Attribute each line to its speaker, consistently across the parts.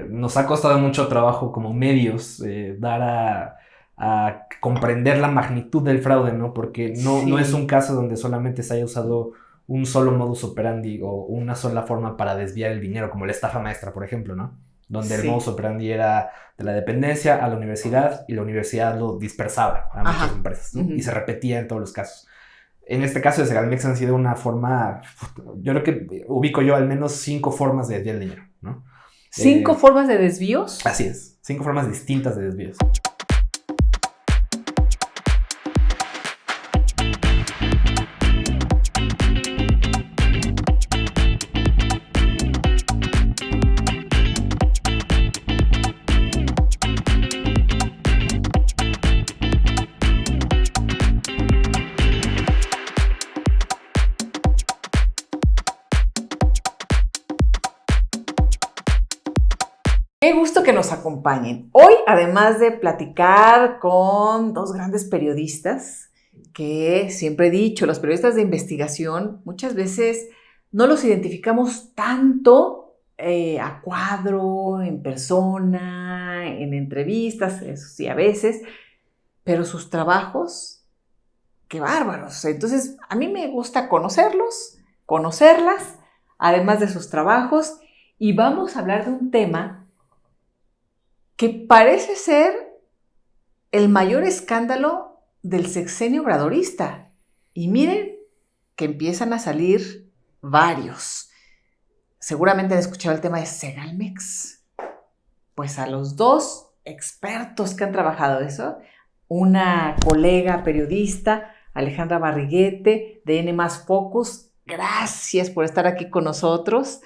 Speaker 1: Nos ha costado mucho trabajo como medios dar a comprender la magnitud del fraude, ¿no? Porque no es un caso donde solamente se haya usado un solo modus operandi o una sola forma para desviar el dinero, como la estafa maestra, por ejemplo, ¿no? Donde el modus operandi era de la dependencia a la universidad y la universidad lo dispersaba a muchas empresas, ¿no? Y se repetía en todos los casos. En este caso de Segalmex han sido una forma, yo creo que ubico yo al menos 5 formas de desviar el dinero, ¿no?
Speaker 2: ¿5 formas de desvíos?
Speaker 1: Así es, 5 formas distintas de desvíos.
Speaker 2: Qué gusto que nos acompañen. Hoy, además de platicar con 2 grandes periodistas, que siempre he dicho, los periodistas de investigación, muchas veces no los identificamos tanto a cuadro, en persona, en entrevistas, eso sí, a veces, pero sus trabajos, qué bárbaros. Entonces, a mí me gusta conocerlos, conocerlas, además de sus trabajos, y vamos a hablar de un tema que parece ser el mayor escándalo del sexenio obradorista. Y miren que empiezan a salir varios. Seguramente han escuchado el tema de Segalmex. Pues a los 2 expertos que han trabajado eso, una colega periodista, Alejandra Barriguete, de N+ Focus, gracias por estar aquí con nosotros.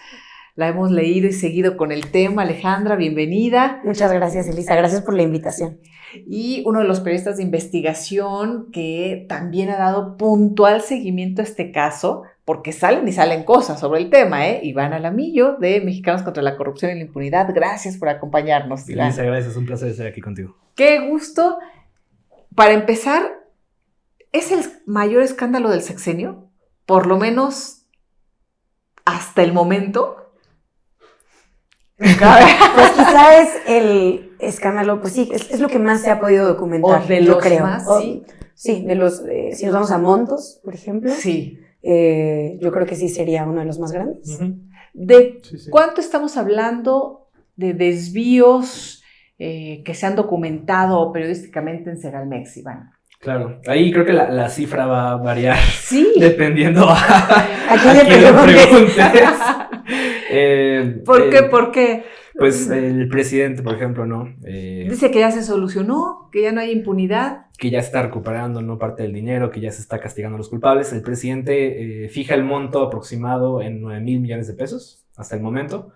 Speaker 2: La hemos leído y seguido con el tema. Alejandra, bienvenida.
Speaker 3: Muchas gracias, Elisa. Gracias por la invitación.
Speaker 2: Y uno de los periodistas de investigación que también ha dado puntual seguimiento a este caso, porque salen y salen cosas sobre el tema, Iván Alamillo, de Mexicanos contra la Corrupción y la Impunidad. Gracias por acompañarnos, Iván.
Speaker 1: Elisa, gracias. Es un placer estar aquí contigo.
Speaker 2: Qué gusto. Para empezar, ¿es el mayor escándalo del sexenio? Por lo menos hasta el momento.
Speaker 3: Pues quizá es el escándalo, pues sí, es lo que más se ha podido documentar,
Speaker 2: o de
Speaker 3: yo
Speaker 2: los
Speaker 3: creo.
Speaker 2: Más, sí.
Speaker 3: Sí, de los, si nos vamos a montos, por ejemplo,
Speaker 2: sí.
Speaker 3: Yo creo que sí sería uno de los más grandes.
Speaker 2: ¿De cuánto estamos hablando de desvíos que se han documentado periodísticamente en Segalmex, Iván?
Speaker 1: Claro, ahí creo que la cifra va a variar dependiendo
Speaker 3: ¿A quién le preguntes?
Speaker 2: ¿Por qué? ¿Por qué?
Speaker 1: Pues el presidente, por ejemplo, ¿no?
Speaker 2: Dice que ya se solucionó, que ya no hay impunidad.
Speaker 1: Que ya está recuperando, ¿no?, parte del dinero, que ya se está castigando a los culpables. El presidente fija el monto aproximado en 9,000 millones de pesos hasta el momento,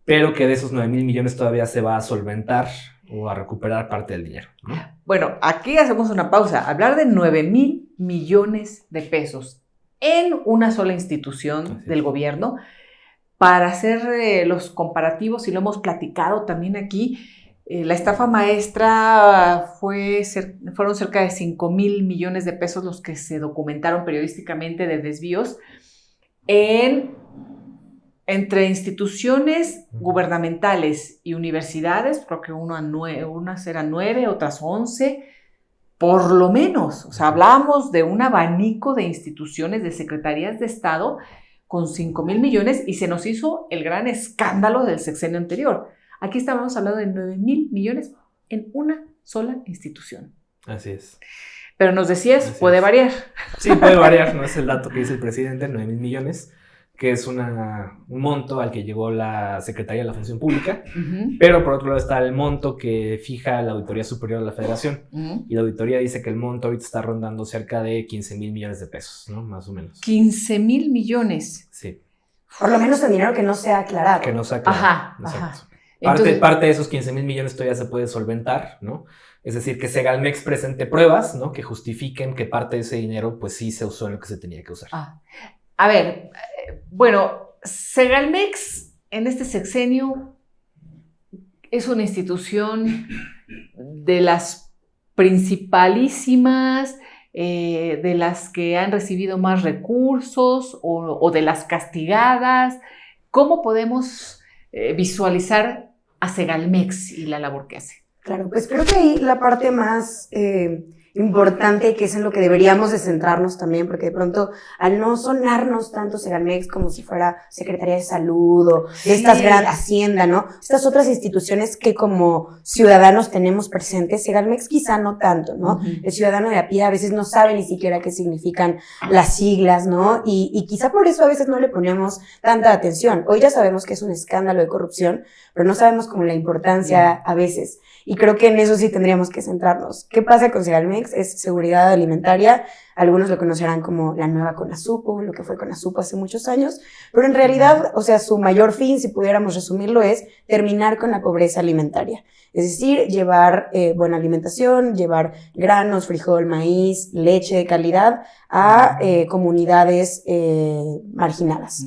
Speaker 1: pero que de esos 9,000 millones todavía se va a solventar o a recuperar parte del dinero, ¿no?
Speaker 2: Bueno, aquí hacemos una pausa. Hablar de 9,000 millones de pesos en una sola institución del gobierno, para hacer los comparativos, y lo hemos platicado también aquí, la estafa maestra fueron cerca de 5,000 millones de pesos los que se documentaron periodísticamente de desvíos entre instituciones gubernamentales y universidades. Creo que unas eran 9, otras 11, por lo menos. O sea, hablamos de un abanico de instituciones, de secretarías de Estado, con 5,000 millones, y se nos hizo el gran escándalo del sexenio anterior. Aquí estábamos hablando de 9,000 millones en una sola institución.
Speaker 1: Así es.
Speaker 2: Pero nos decías, puede variar.
Speaker 1: Sí, puede variar, no es el dato que dice el presidente, 9,000 millones, que es un monto al que llegó la Secretaría de la Función Pública, pero por otro lado está el monto que fija la Auditoría Superior de la Federación, y la auditoría dice que el monto ahorita está rondando cerca de 15,000 millones de pesos, ¿no? Más o menos.
Speaker 2: 15,000 millones.
Speaker 1: Sí.
Speaker 3: Por lo menos en dinero que no se ha aclarado.
Speaker 1: Que no se ha aclarado.
Speaker 2: Ajá.
Speaker 1: Parte de esos 15,000 millones todavía se puede solventar, ¿no? Es decir, que Segalmex presente pruebas, ¿no?, que justifiquen que parte de ese dinero, pues sí se usó en lo que se tenía que usar.
Speaker 2: A ver, bueno, Segalmex en este sexenio es una institución de las principalísimas, de las que han recibido más recursos o de las castigadas. ¿Cómo podemos visualizar a Segalmex y la labor que hace?
Speaker 3: Claro, pues creo que ahí la parte más importante, que es en lo que deberíamos de centrarnos también, porque de pronto al no sonarnos tanto Segalmex como si fuera Secretaría de Salud o estas grandes Hacienda, ¿no? Estas otras instituciones que como ciudadanos tenemos presentes, Segalmex quizá no tanto, ¿no? El ciudadano de a pie a veces no sabe ni siquiera qué significan las siglas, ¿no? Y quizá por eso a veces no le ponemos tanta atención. Hoy ya sabemos que es un escándalo de corrupción, pero no sabemos como la importancia a veces. Y creo que en eso sí tendríamos que centrarnos. ¿Qué pasa con Segalmex? Es seguridad alimentaria. Algunos lo conocerán como la nueva Conasupo, lo que fue Conasupo hace muchos años. Pero en realidad, o sea, su mayor fin, si pudiéramos resumirlo, es terminar con la pobreza alimentaria. Es decir, llevar buena alimentación, llevar granos, frijol, maíz, leche de calidad a comunidades marginadas.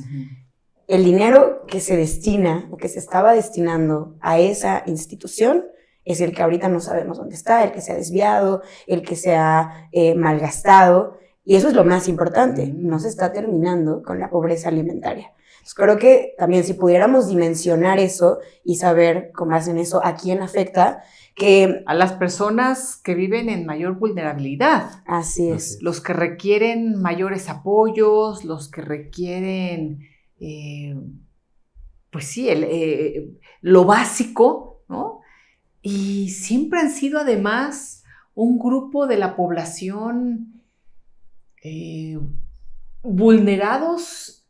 Speaker 3: El dinero que se destina o que se estaba destinando a esa institución es el que ahorita no sabemos dónde está, el que se ha desviado, el que se ha malgastado, y eso es lo más importante, no se está terminando con la pobreza alimentaria. Entonces creo que también si pudiéramos dimensionar eso y saber con base en eso a quién afecta, que
Speaker 2: a las personas que viven en mayor vulnerabilidad.
Speaker 3: Así es.
Speaker 2: Los que requieren mayores apoyos, los que requieren, pues sí, lo básico, ¿no? Y siempre han sido además un grupo de la población vulnerados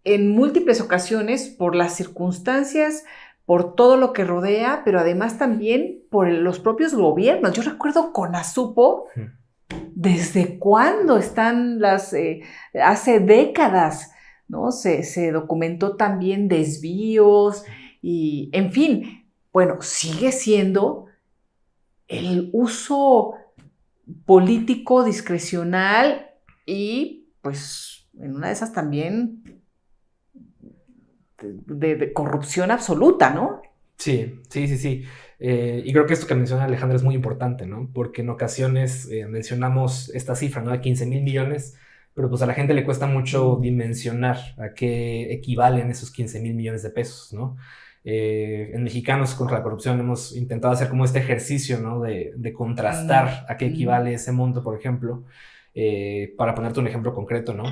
Speaker 2: en múltiples ocasiones por las circunstancias, por todo lo que rodea, pero además también por los propios gobiernos. Yo recuerdo Conasupo, ¿desde cuándo están hace décadas, ¿no? Se documentó también desvíos y, en fin. Bueno, sigue siendo el uso político discrecional y, pues, en una de esas también de corrupción absoluta, ¿no?
Speaker 1: Sí. Y creo que esto que menciona Alejandra es muy importante, ¿no? Porque en ocasiones mencionamos esta cifra, ¿no? De 15,000 millones, pero pues a la gente le cuesta mucho dimensionar a qué equivalen esos 15,000 millones de pesos, ¿no? En Mexicanos contra la Corrupción hemos intentado hacer como este ejercicio, ¿no? De contrastar a qué equivale ese monto, por ejemplo. Para ponerte un ejemplo concreto, ¿no?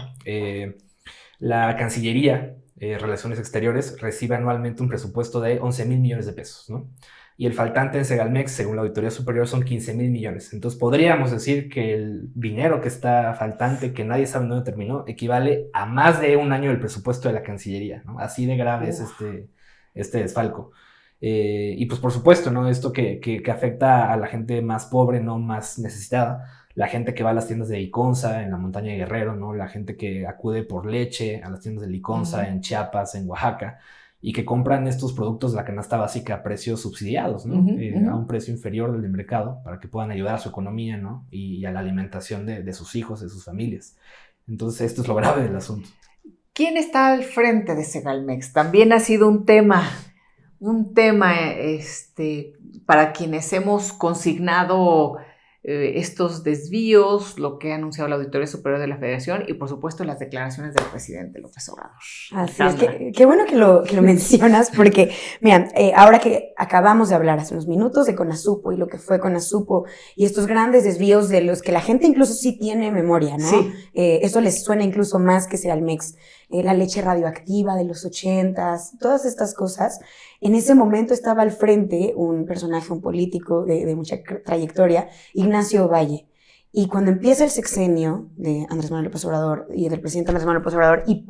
Speaker 1: La Cancillería, Relaciones Exteriores, recibe anualmente un presupuesto de 11,000 millones de pesos, ¿no? Y el faltante en Segalmex, según la Auditoría Superior, son 15,000 millones. Entonces podríamos decir que el dinero que está faltante, que nadie sabe dónde terminó, equivale a más de un año del presupuesto de la Cancillería, ¿no? Así de grave es este desfalco. Y pues por supuesto, ¿no? Esto que afecta a la gente más pobre, no más necesitada, la gente que va a las tiendas de Liconza en la montaña de Guerrero, ¿no? La gente que acude por leche a las tiendas de Liconza en Chiapas, en Oaxaca, y que compran estos productos de la canasta básica a precios subsidiados, ¿no? A un precio inferior del mercado para que puedan ayudar a su economía, ¿no? Y a la alimentación de sus hijos, de sus familias. Entonces esto es lo grave del asunto.
Speaker 2: ¿Quién está al frente de Segalmex? También ha sido un tema para quienes hemos consignado estos desvíos, lo que ha anunciado la Auditoría Superior de la Federación y, por supuesto, las declaraciones del presidente López Obrador.
Speaker 3: Así es, qué bueno que lo mencionas, porque, mira, ahora que acabamos de hablar hace unos minutos de Conasupo y lo que fue Conasupo y estos grandes desvíos de los que la gente incluso sí tiene memoria, ¿no?
Speaker 2: Sí.
Speaker 3: Eso les suena incluso más que Segalmex. La leche radioactiva de los 80s, todas estas cosas. En ese momento estaba al frente un personaje, un político de mucha trayectoria, Ignacio Valle. Y cuando empieza el sexenio de Andrés Manuel López Obrador y del presidente Andrés Manuel López Obrador y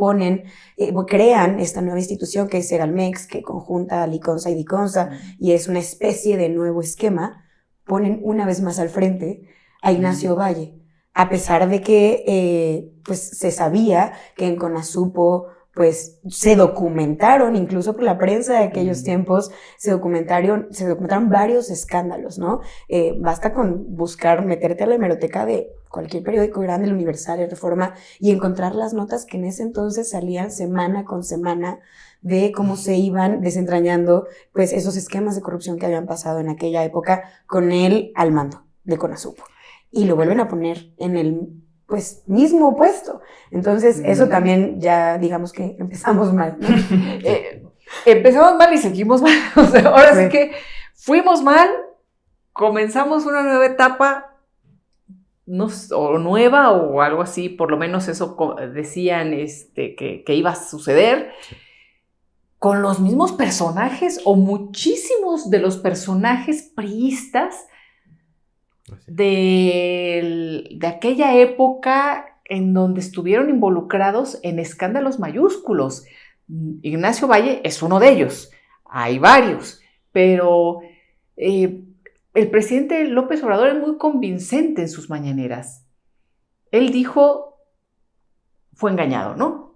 Speaker 3: crean esta nueva institución que es Segalmex, que conjunta a Liconza y Diconza y es una especie de nuevo esquema, ponen una vez más al frente a Ignacio Valle. A pesar de que pues se sabía que en Conasupo pues se documentaron, incluso por la prensa de aquellos tiempos, se documentaron varios escándalos, ¿no? Basta con buscar, meterte a la hemeroteca de cualquier periódico grande, el Universal, el Reforma, y encontrar las notas que en ese entonces salían semana con semana de cómo se iban desentrañando pues esos esquemas de corrupción que habían pasado en aquella época con él al mando de Conasupo. Y lo vuelven a poner en el pues mismo puesto. Entonces, eso también ya digamos que empezamos mal, ¿no?
Speaker 2: empezamos mal y seguimos mal. O sea, ahora sí que fuimos mal, comenzamos una nueva etapa, o nueva o algo así, por lo menos eso decían que iba a suceder, con los mismos personajes o muchísimos de los personajes priistas de aquella época en donde estuvieron involucrados en escándalos mayúsculos. Ignacio Valle es uno de ellos, hay varios, pero el presidente López Obrador es muy convincente en sus mañaneras. Él dijo, fue engañado, ¿no?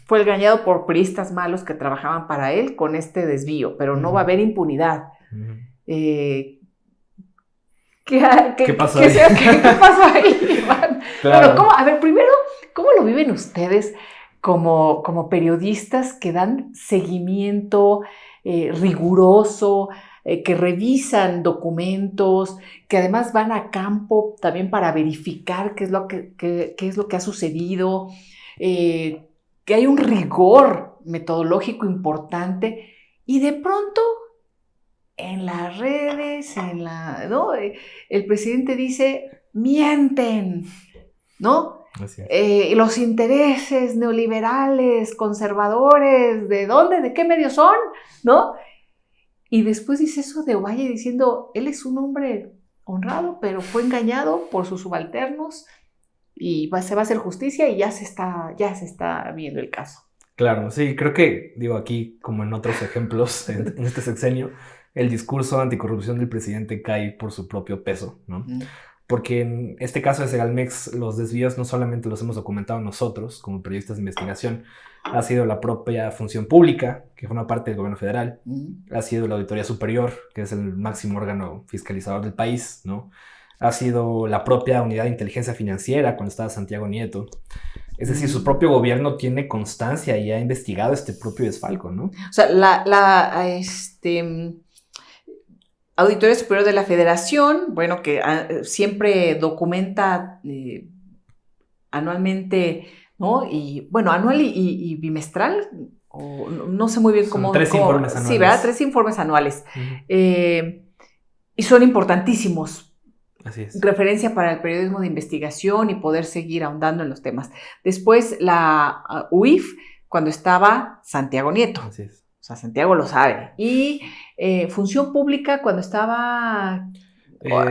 Speaker 2: Fue engañado por priistas malos que trabajaban para él con este desvío, pero no va a haber impunidad. ¿Qué pasó ahí? ¿Qué pasó ahí, Iván? Claro. Pero, a ver, primero, ¿cómo lo viven ustedes como periodistas que dan seguimiento riguroso, que revisan documentos, que además van a campo también para verificar qué es lo que ha sucedido, que hay un rigor metodológico importante, y de pronto en las redes, ¿no? El presidente dice, mienten, ¿no? Los intereses neoliberales, conservadores, ¿de dónde? ¿De qué medios son? ¿No? Y después dice eso de Ovalle diciendo, él es un hombre honrado, pero fue engañado por sus subalternos y se va a hacer justicia y ya se está viendo el caso.
Speaker 1: Claro, sí, creo que, digo, aquí, como en otros ejemplos en este sexenio, el discurso anticorrupción del presidente cae por su propio peso, ¿no? Porque en este caso de Segalmex, los desvíos no solamente los hemos documentado nosotros, como periodistas de investigación, ha sido la propia función pública, que forma parte del gobierno federal, ha sido la Auditoría Superior, que es el máximo órgano fiscalizador del país, ¿no? Ha sido la propia Unidad de Inteligencia Financiera, cuando estaba Santiago Nieto. Es decir, su propio gobierno tiene constancia y ha investigado este propio desfalco, ¿no?
Speaker 2: O sea, Auditoría Superior de la Federación, bueno, que siempre documenta anualmente, ¿no? Y bueno, anual y bimestral, o no sé muy bien cómo.
Speaker 1: Son 3 informes anuales.
Speaker 2: Sí, ¿verdad? 3 informes anuales. Y son importantísimos.
Speaker 1: Así es.
Speaker 2: Referencia para el periodismo de investigación y poder seguir ahondando en los temas. Después la UIF, cuando estaba Santiago Nieto.
Speaker 1: Así es.
Speaker 2: O sea, Santiago lo sabe. Y Función Pública, cuando estaba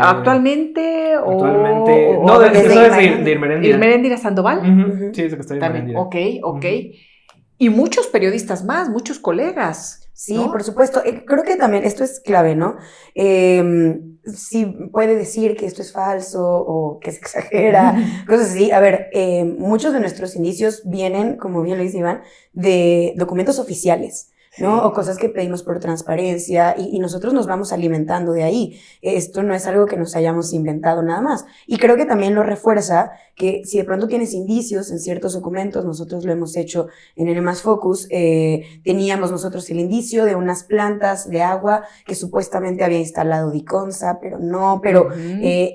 Speaker 2: actualmente.
Speaker 1: No, eso es de Irmeréndira.
Speaker 2: Irmeréndira Sandoval.
Speaker 1: Sí, eso que está en Irmeréndira.
Speaker 2: Ok. Y muchos periodistas más, muchos colegas.
Speaker 3: Sí,
Speaker 2: ¿no?
Speaker 3: Por supuesto. Creo que también esto es clave, ¿no? Si puede decir que esto es falso o que se exagera, cosas así. A ver, muchos de nuestros indicios vienen, como bien lo dice Iván, de documentos oficiales, ¿no? Sí. O cosas que pedimos por transparencia y nosotros nos vamos alimentando de ahí. Esto no es algo que nos hayamos inventado nada más. Y creo que también lo refuerza que si de pronto tienes indicios en ciertos documentos, nosotros lo hemos hecho en N+ Focus, teníamos nosotros el indicio de unas plantas de agua que supuestamente había instalado Diconsa, pero no,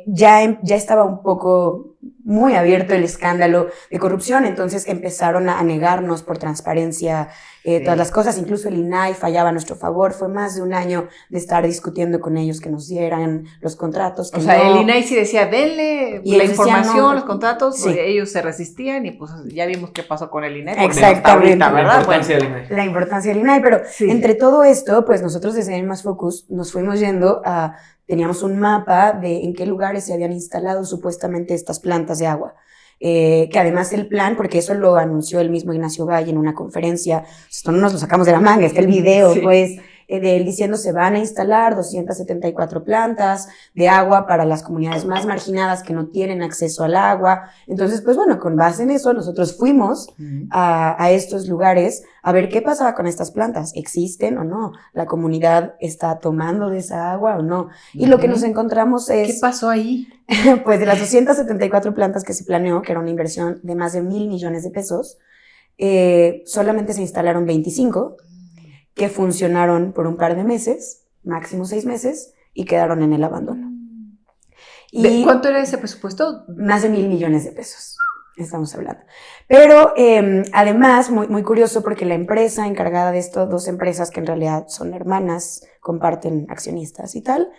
Speaker 3: ya estaba un poco muy abierto el escándalo de corrupción, entonces empezaron a negarnos por transparencia todas las cosas, incluso el INAI fallaba a nuestro favor, fue más de un año de estar discutiendo con ellos que nos dieran los contratos.
Speaker 2: O sea, el INAI sí decía, denle la información, los contratos, ellos se resistían y pues ya vimos qué pasó con el INAI.
Speaker 3: Exactamente.
Speaker 2: Ahorita, ¿verdad?
Speaker 3: La importancia del INAI, pero entre todo esto, pues nosotros desde N+ Focus nos fuimos yendo a... Teníamos un mapa de en qué lugares se habían instalado supuestamente estas plantas de agua. Que además el plan, porque eso lo anunció el mismo Ignacio Valle en una conferencia, esto no nos lo sacamos de la manga, está el video, pues, de él diciendo se van a instalar 274 plantas de agua para las comunidades más marginadas que no tienen acceso al agua. Entonces, pues bueno, con base en eso nosotros fuimos a estos lugares a ver qué pasaba con estas plantas, ¿existen o no? ¿La comunidad está tomando de esa agua o no? Y lo que nos encontramos es...
Speaker 2: ¿Qué pasó ahí?
Speaker 3: Pues de las 274 plantas que se planeó, que era una inversión de más de 1,000 millones de pesos, solamente se instalaron 25 que funcionaron por un par de meses, máximo 6 meses, y quedaron en el abandono.
Speaker 2: ¿Cuánto era ese presupuesto?
Speaker 3: Más de 1,000 millones de pesos. estamos hablando. Pero además, muy, muy curioso porque la empresa encargada de esto, dos empresas que en realidad son hermanas, comparten accionistas y tal,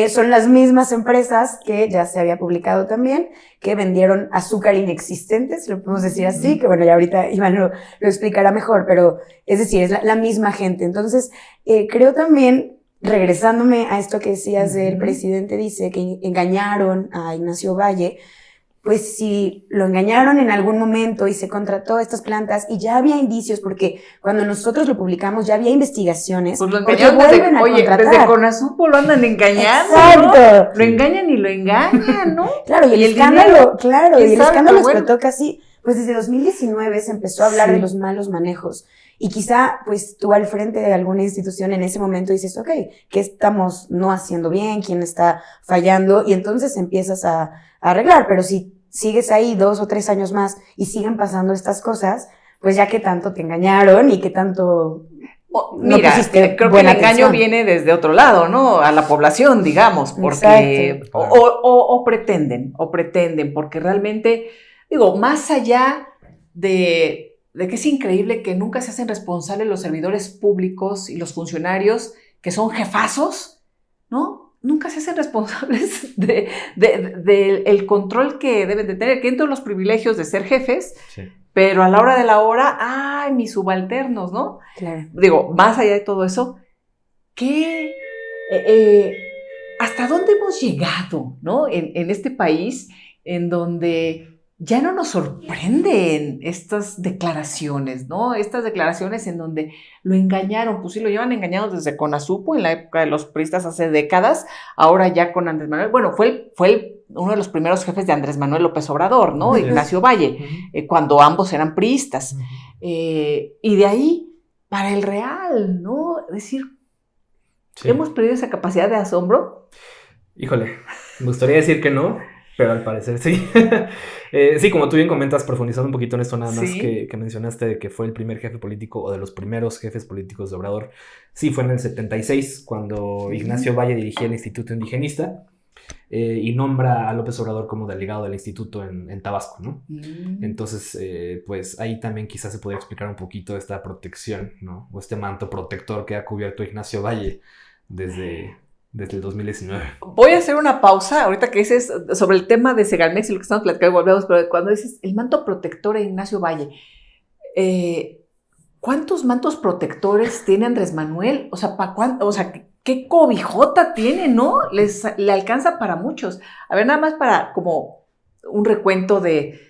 Speaker 3: son las mismas empresas que ya se había publicado también, que vendieron azúcar inexistente, si lo podemos decir así, que bueno, ya ahorita Iván lo explicará mejor, pero es decir, es la misma gente. Entonces, creo también, regresándome a esto que decías del presidente, dice que engañaron a Ignacio Valle. Pues si lo engañaron en algún momento y se contrató estas plantas y ya había indicios, porque cuando nosotros lo publicamos ya había investigaciones.
Speaker 2: Pues lo
Speaker 3: porque
Speaker 2: engañaron
Speaker 3: vuelven a
Speaker 2: oye,
Speaker 3: contratar.
Speaker 2: desde Conasupo lo andan engañando,
Speaker 3: Exacto.
Speaker 2: ¿no? Lo engañan y lo engañan, ¿no?
Speaker 3: Claro, y el
Speaker 2: dinero,
Speaker 3: escándalo, claro, y el
Speaker 2: sabe,
Speaker 3: escándalo
Speaker 2: pero bueno.
Speaker 3: explotó casi, pues desde 2019 se empezó a hablar de los malos manejos. Y quizá, pues tú al frente de alguna institución en ese momento dices, ok, ¿qué estamos no haciendo bien? ¿Quién está fallando? Y entonces empiezas a arreglar, pero si sigues ahí 2 o 3 años más y siguen pasando estas cosas, pues ya que tanto te engañaron y que tanto no
Speaker 2: mira,
Speaker 3: pusiste
Speaker 2: creo que el
Speaker 3: buena
Speaker 2: engaño
Speaker 3: atención.
Speaker 2: viene desde otro lado, ¿no? A la población, digamos, porque
Speaker 3: Exacto.
Speaker 2: o pretenden, porque realmente, digo, más allá de que es increíble que nunca se hacen responsables los servidores públicos y los funcionarios que son jefazos, ¿no? Nunca se hacen responsables del control que deben de tener, que entran los privilegios de ser jefes,
Speaker 1: Sí.
Speaker 2: pero a la hora de la hora, ¡ay, mis subalternos!, ¿no?
Speaker 3: Claro.
Speaker 2: Digo, más allá de todo eso, ¿qué, hasta dónde hemos llegado, ¿no? En este país en donde ya no nos sorprenden estas declaraciones, ¿no? Estas declaraciones en donde lo engañaron, pues sí, lo llevan engañados desde Conasupo, en la época de los priistas hace décadas, ahora ya con Andrés Manuel, bueno, fue uno de los primeros jefes de Andrés Manuel López Obrador, ¿no?
Speaker 1: Sí.
Speaker 2: Ignacio Valle, cuando ambos eran priistas. Y de ahí para el real, ¿no? Es decir,
Speaker 1: Sí.
Speaker 2: ¿hemos perdido esa capacidad de asombro?
Speaker 1: Híjole, me gustaría decir que no, pero al parecer sí. Sí, como tú bien comentas, profundizando un poquito en esto nada más
Speaker 2: Sí.
Speaker 1: que mencionaste de que fue el primer jefe político o de los primeros jefes políticos de Obrador. Sí, fue en el 76 cuando
Speaker 2: Sí.
Speaker 1: Ignacio Valle dirigía el Instituto Indigenista y nombra a López Obrador como delegado del instituto en Tabasco, ¿no? Entonces, pues ahí también quizás se podría explicar un poquito esta protección, ¿no? O este manto protector que ha cubierto Ignacio Valle desde el 2019.
Speaker 2: Voy a hacer una pausa ahorita que dices sobre el tema de Segalmex y lo que estamos platicando, volvemos, pero cuando dices el manto protector de Ignacio Valle, ¿cuántos mantos protectores tiene Andrés Manuel? O sea, ¿qué cobijota tiene, no? Le alcanza para muchos. A ver, nada más para como un recuento de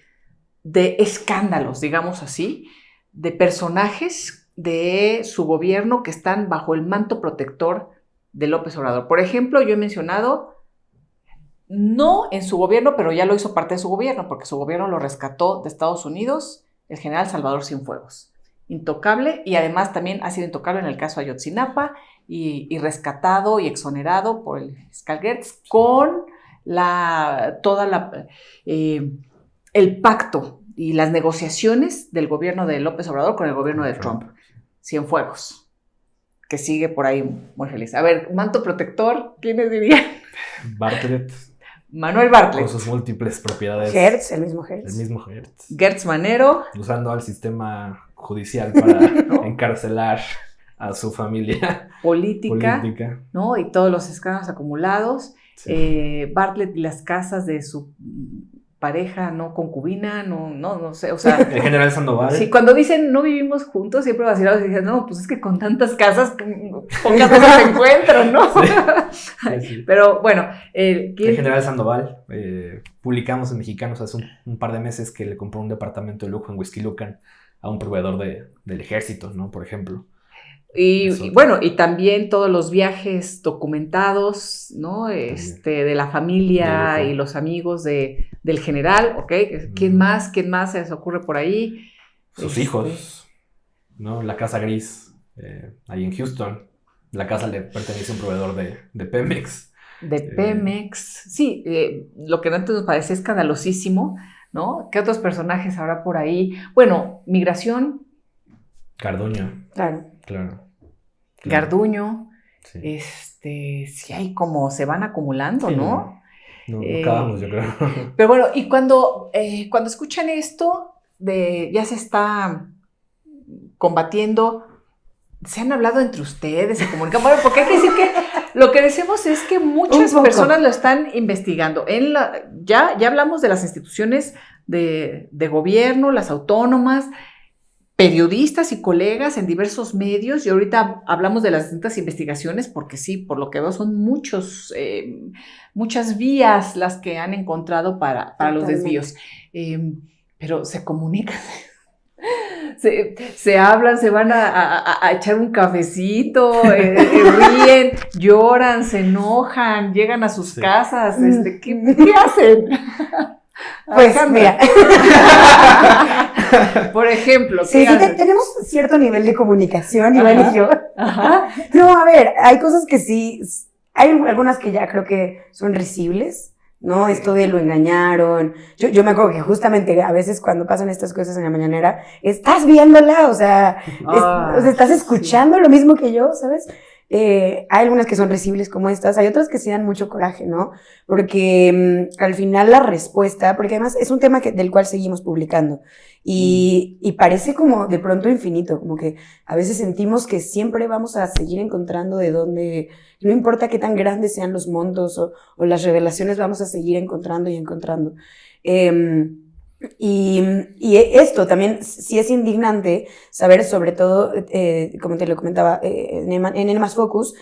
Speaker 2: escándalos, digamos así, de personajes de su gobierno que están bajo el manto protector de López Obrador. Por ejemplo, yo he mencionado, no en su gobierno, pero ya lo hizo parte de su gobierno, porque su gobierno lo rescató de Estados Unidos, el general Salvador Cienfuegos. Intocable, y además también ha sido intocable en el caso Ayotzinapa, y rescatado y exonerado por el fiscal Gertz con el pacto y las negociaciones del gobierno de López Obrador con el gobierno de Trump. Cienfuegos, que sigue por ahí muy feliz. A ver, manto protector, ¿quiénes dirían?
Speaker 1: Bartlett.
Speaker 2: Manuel Bartlett.
Speaker 1: Con sus múltiples propiedades.
Speaker 3: Hertz, el mismo Hertz.
Speaker 1: El mismo Hertz.
Speaker 2: Gertz Manero.
Speaker 1: Usando al sistema judicial para encarcelar a su familia
Speaker 2: Política. ¿No? Y todos los escándalos acumulados. Sí. Bartlett y las casas de su pareja, no concubina, no sé, o sea...
Speaker 1: El general Sandoval.
Speaker 2: Sí, cuando dicen no vivimos juntos, siempre vacilados y dicen, no, pues es que con tantas casas, pocas veces se encuentran, ¿no? Sí. Pero bueno...
Speaker 1: El general Sandoval, publicamos en Mexicanos hace un par de meses que le compró un departamento de lujo en Huixquilucan a un proveedor del ejército, ¿no? Por ejemplo.
Speaker 2: Y bueno, y también todos los viajes documentados, ¿no? De la familia y los amigos del general, ¿ok? ¿Quién más se les ocurre por ahí?
Speaker 1: Sus hijos, ¿no? La Casa Gris, ahí en Houston. La casa le pertenece a un proveedor de Pemex.
Speaker 2: De Pemex, sí, lo que antes nos parecía escandalosísimo, ¿no? ¿Qué otros personajes habrá por ahí? Bueno, migración.
Speaker 1: Garduño. Claro.
Speaker 2: Garduño, sí hay como se van acumulando, sí, ¿no?
Speaker 1: No acabamos, yo creo.
Speaker 2: Pero bueno, y cuando escuchan esto ya se está combatiendo, ¿se han hablado entre ustedes? ¿Se comunican? Bueno, porque hay que decir que lo que decimos es que muchas personas lo están investigando. Ya hablamos de las instituciones de gobierno, las autónomas, periodistas y colegas en diversos medios, y ahorita hablamos de las distintas investigaciones porque sí, por lo que veo son muchas vías las que han encontrado para los desvíos. Pero se comunican, se hablan, se van a echar un cafecito, ríen, lloran, se enojan, llegan a sus casas, ¿qué hacen?
Speaker 3: Pues mira.
Speaker 2: Por ejemplo.
Speaker 3: Sí, tenemos cierto nivel de comunicación, Iván y yo.
Speaker 2: Ajá.
Speaker 3: No, a ver, hay cosas que sí, hay algunas que ya creo que son risibles, ¿no? Esto de lo engañaron. Yo me acuerdo que justamente a veces cuando pasan estas cosas en la mañanera, estás viéndola, o sea, estás escuchando lo mismo que yo, ¿sabes? Hay algunas que son risibles como estas, hay otras que sí dan mucho coraje, ¿no? Porque al final la respuesta, porque además es un tema del cual seguimos publicando y parece como de pronto infinito, como que a veces sentimos que siempre vamos a seguir encontrando de dónde, no importa qué tan grandes sean los montos o las revelaciones, vamos a seguir encontrando y encontrando. Y esto también sí es indignante saber, sobre todo, como te lo comentaba, en N+ Focus,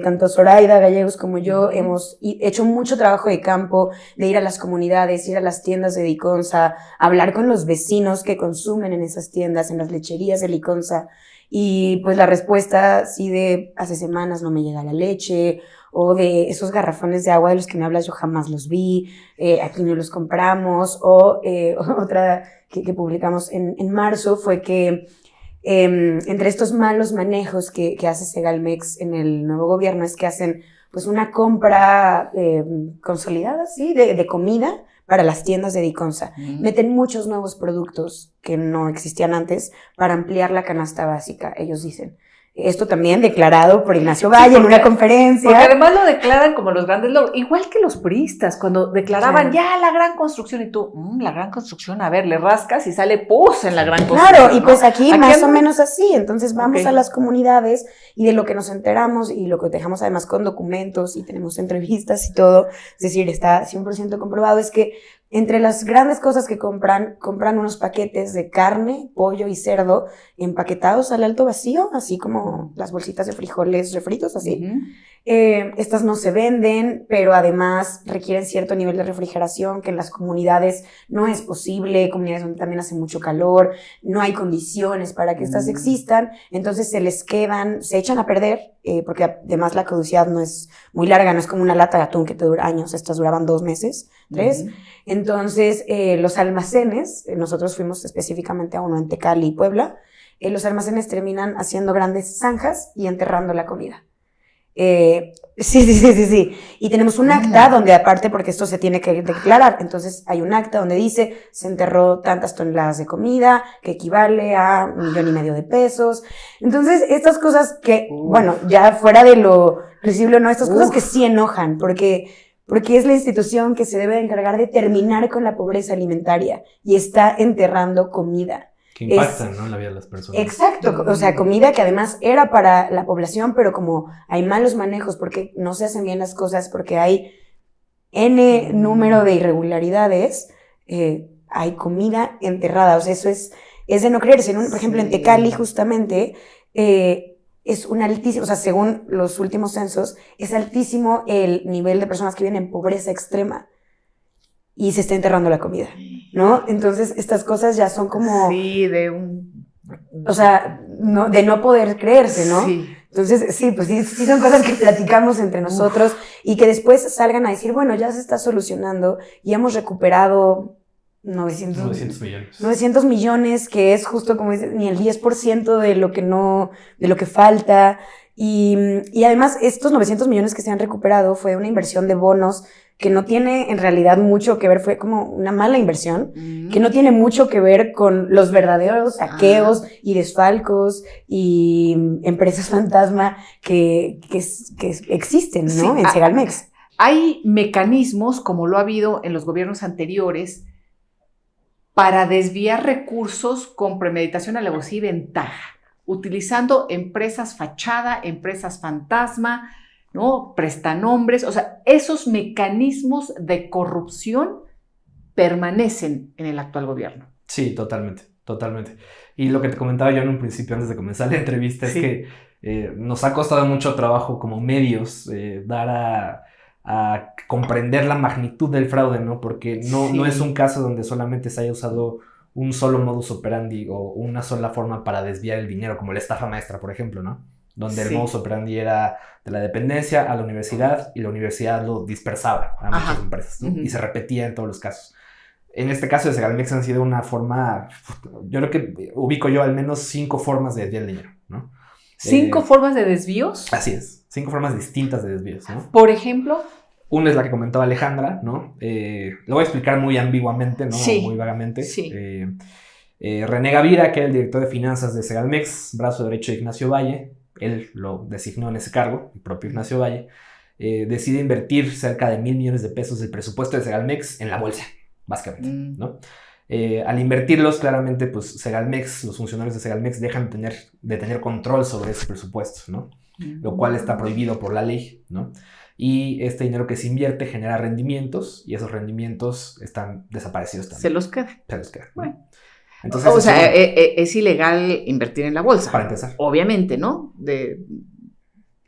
Speaker 3: tanto Zoraida Gallegos como yo hemos hecho mucho trabajo de campo, de ir a las comunidades, ir a las tiendas de Liconza, hablar con los vecinos que consumen en esas tiendas, en las lecherías de Liconza, y pues la respuesta sí de hace semanas no me llega la leche, o de esos garrafones de agua de los que me hablas yo jamás los vi, aquí no los compramos, o otra que publicamos en marzo fue que entre estos malos manejos que hace Segalmex en el nuevo gobierno es que hacen pues una compra consolidada, ¿sí? de comida para las tiendas de Liconza. Meten muchos nuevos productos que no existían antes para ampliar la canasta básica, ellos dicen. Esto también declarado por Ignacio Valle en una conferencia.
Speaker 2: Porque además lo declaran como los grandes logros, igual que los priistas, cuando declaraban ya la gran construcción y tú, la gran construcción, a ver, le rascas y sale pus en la gran construcción.
Speaker 3: Claro, y pues aquí más o menos así, entonces vamos a las comunidades y de lo que nos enteramos y lo que dejamos además con documentos y tenemos entrevistas y todo, es decir, está 100% comprobado, es que entre las grandes cosas que compran unos paquetes de carne, pollo y cerdo empaquetados al alto vacío, así como las bolsitas de frijoles refritos, así. Estas no se venden, pero además requieren cierto nivel de refrigeración que en las comunidades no es posible, comunidades donde también hace mucho calor, no hay condiciones para que estas existan, entonces se les quedan, se echan a perder, porque además la caducidad no es muy larga, no es como una lata de atún que te dura años, estas duraban 2 meses, 3. Entonces, los almacenes, nosotros fuimos específicamente a uno en Tecali y Puebla, los almacenes terminan haciendo grandes zanjas y enterrando la comida. Sí. Y tenemos un acta donde aparte, porque esto se tiene que declarar, entonces hay un acta donde dice, se enterró tantas toneladas de comida, que equivale a 1,5 millones de pesos. Entonces, estas cosas que, bueno, ya fuera de lo risible o no, estas cosas que sí enojan, porque es la institución que se debe de encargar de terminar con la pobreza alimentaria y está enterrando comida.
Speaker 1: Que impactan, ¿no? La vida de las personas.
Speaker 3: Exacto, o sea, comida que además era para la población, pero como hay malos manejos porque no se hacen bien las cosas, porque hay N número de irregularidades, hay comida enterrada, o sea, eso es de no creerse. Por ejemplo, en Tecali justamente es un altísimo, o sea, según los últimos censos, es altísimo el nivel de personas que viven en pobreza extrema. Y se está enterrando la comida, ¿no? Entonces, estas cosas ya son como...
Speaker 2: Sí,
Speaker 3: o sea, de no poder creerse, ¿no?
Speaker 2: Sí.
Speaker 3: Entonces, sí, pues sí son cosas que platicamos entre nosotros y que después salgan a decir, bueno, ya se está solucionando y hemos recuperado 900
Speaker 1: millones.
Speaker 3: 900 millones, que es justo como dices, ni el 10% de lo que falta. Y además, estos 900 millones que se han recuperado fue una inversión de bonos que no tiene en realidad mucho que ver, fue como una mala inversión, que no tiene mucho que ver con los verdaderos saqueos y desfalcos y empresas fantasma que existen, ¿no?
Speaker 2: Sí,
Speaker 3: en Segalmex.
Speaker 2: Hay mecanismos, como lo ha habido en los gobiernos anteriores, para desviar recursos con premeditación, alevosía y ventaja, utilizando empresas fachada, empresas fantasma, ¿no? Prestanombres. O sea, esos mecanismos de corrupción permanecen en el actual gobierno.
Speaker 1: Sí, totalmente, totalmente. Y lo que te comentaba yo en un principio antes de comenzar la entrevista es que nos ha costado mucho trabajo como medios dar a comprender la magnitud del fraude, ¿no? Porque no es un caso donde solamente se haya usado un solo modus operandi o una sola forma para desviar el dinero, como la estafa maestra, por ejemplo, ¿no? Donde el modus operandi era de la dependencia a la universidad y la universidad lo dispersaba a muchas empresas, ¿no? Y se repetía en todos los casos. En este caso de Segalmex han sido una forma, yo creo que ubico yo al menos 5 formas de desviar el dinero, ¿no?
Speaker 2: ¿5 formas de desvíos?
Speaker 1: Así es, 5 formas distintas de desvíos, ¿no?
Speaker 2: Por ejemplo.
Speaker 1: Una es la que comentaba Alejandra, ¿no? Lo voy a explicar muy ambiguamente, ¿no?
Speaker 2: Sí.
Speaker 1: Muy vagamente.
Speaker 2: Sí.
Speaker 1: René Gavira, que era el director de finanzas de Segalmex, brazo derecho de Ignacio Valle, él lo designó en ese cargo, el propio Ignacio Valle, decide invertir cerca de 1,000 millones de pesos del presupuesto de Segalmex en la bolsa, básicamente, ¿no? Al invertirlos, claramente, pues Segalmex, los funcionarios de Segalmex dejan de tener control sobre ese presupuesto, ¿no? Lo cual está prohibido por la ley, ¿no? Y este dinero que se invierte genera rendimientos y esos rendimientos están desaparecidos también.
Speaker 2: Se los queda.
Speaker 1: Se los queda.
Speaker 2: Bueno.
Speaker 1: Entonces,
Speaker 2: o sea, es ilegal invertir en la bolsa.
Speaker 1: Para empezar.
Speaker 2: Obviamente, ¿no?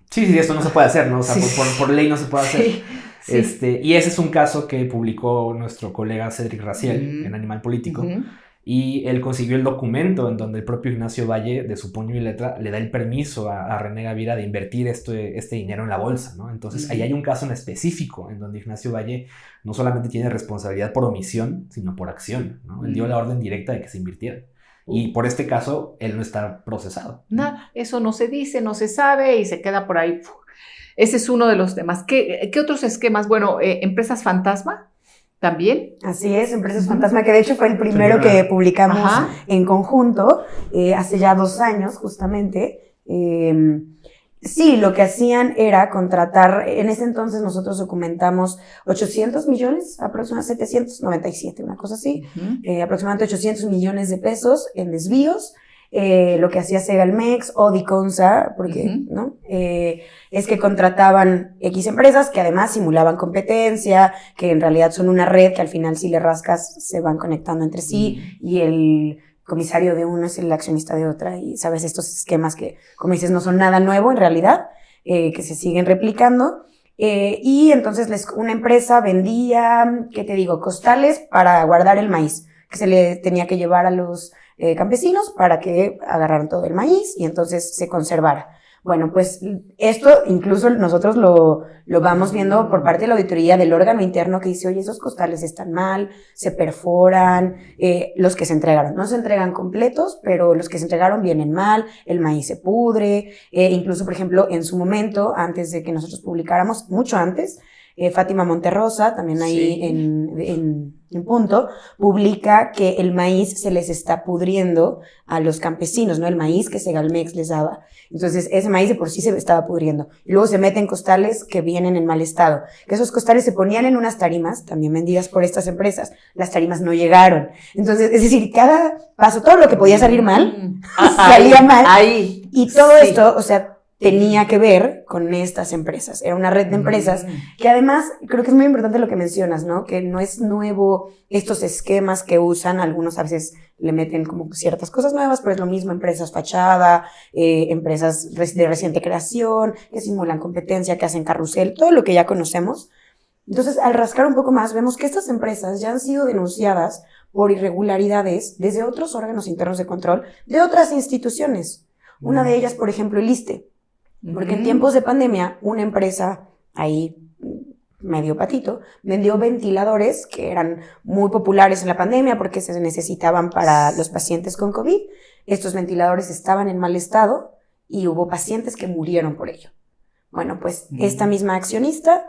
Speaker 1: Sí, esto no se puede hacer, ¿no? O sea, por ley no se puede hacer.
Speaker 2: Sí.
Speaker 1: Y ese es un caso que publicó nuestro colega Cédric Raciel en Animal Político. Y él consiguió el documento en donde el propio Ignacio Valle, de su puño y letra, le da el permiso a René Gavira de invertir este dinero en la bolsa, ¿no? Entonces, ahí hay un caso en específico en donde Ignacio Valle no solamente tiene responsabilidad por omisión, sino por acción, ¿no? Él dio la orden directa de que se invirtiera. Y por este caso, él no está procesado.
Speaker 2: Nada, eso no se dice, no se sabe y se queda por ahí. Ese es uno de los temas. ¿Qué otros esquemas? Bueno, empresas fantasma. ¿También?
Speaker 3: Así es, Empresas Fantasma, que de hecho fue el primero que publicamos en conjunto, hace ya 2 años justamente. Sí, lo que hacían era contratar, en ese entonces nosotros documentamos 800 millones, aproximadamente 797, una cosa así, aproximadamente 800 millones de pesos en desvíos. Lo que hacía Segalmex o Diconsa, porque, ¿no? Es que contrataban X empresas que además simulaban competencia, que en realidad son una red que al final si le rascas se van conectando entre sí y el comisario de uno es el accionista de otra y sabes estos esquemas que, como dices, no son nada nuevo en realidad, que se siguen replicando. Y entonces una empresa vendía, ¿qué te digo? Costales para guardar el maíz, que se le tenía que llevar a los campesinos para que agarraran todo el maíz y entonces se conservara. Bueno, pues esto incluso nosotros lo vamos viendo por parte de la auditoría del órgano interno que dice, oye, esos costales están mal, se perforan, los que se entregaron, no se entregan completos, pero los que se entregaron vienen mal, el maíz se pudre, incluso, por ejemplo, en su momento, antes de que nosotros publicáramos, mucho antes, Fátima Monterrosa, también ahí en Punto, publica que el maíz se les está pudriendo a los campesinos, ¿no? El maíz que Segalmex les daba. Entonces, ese maíz de por sí se estaba pudriendo. Y luego se meten costales que vienen en mal estado. Que esos costales se ponían en unas tarimas, también vendidas por estas empresas. Las tarimas no llegaron. Entonces, es decir, cada paso, todo lo que podía salir mal, salía mal. Y todo esto, o sea, tenía que ver con estas empresas. Era una red de empresas que además, creo que es muy importante lo que mencionas, ¿no? Que no es nuevo estos esquemas que usan, algunos a veces le meten como ciertas cosas nuevas, pero es lo mismo, empresas fachada, empresas de reciente creación, que simulan competencia, que hacen carrusel, todo lo que ya conocemos. Entonces, al rascar un poco más, vemos que estas empresas ya han sido denunciadas por irregularidades desde otros órganos internos de control de otras instituciones. Una de ellas, por ejemplo, el ISSSTE. Porque en tiempos de pandemia, una empresa ahí medio patito vendió ventiladores que eran muy populares en la pandemia porque se necesitaban para los pacientes con COVID. Estos ventiladores estaban en mal estado y hubo pacientes que murieron por ello. Bueno, pues esta misma accionista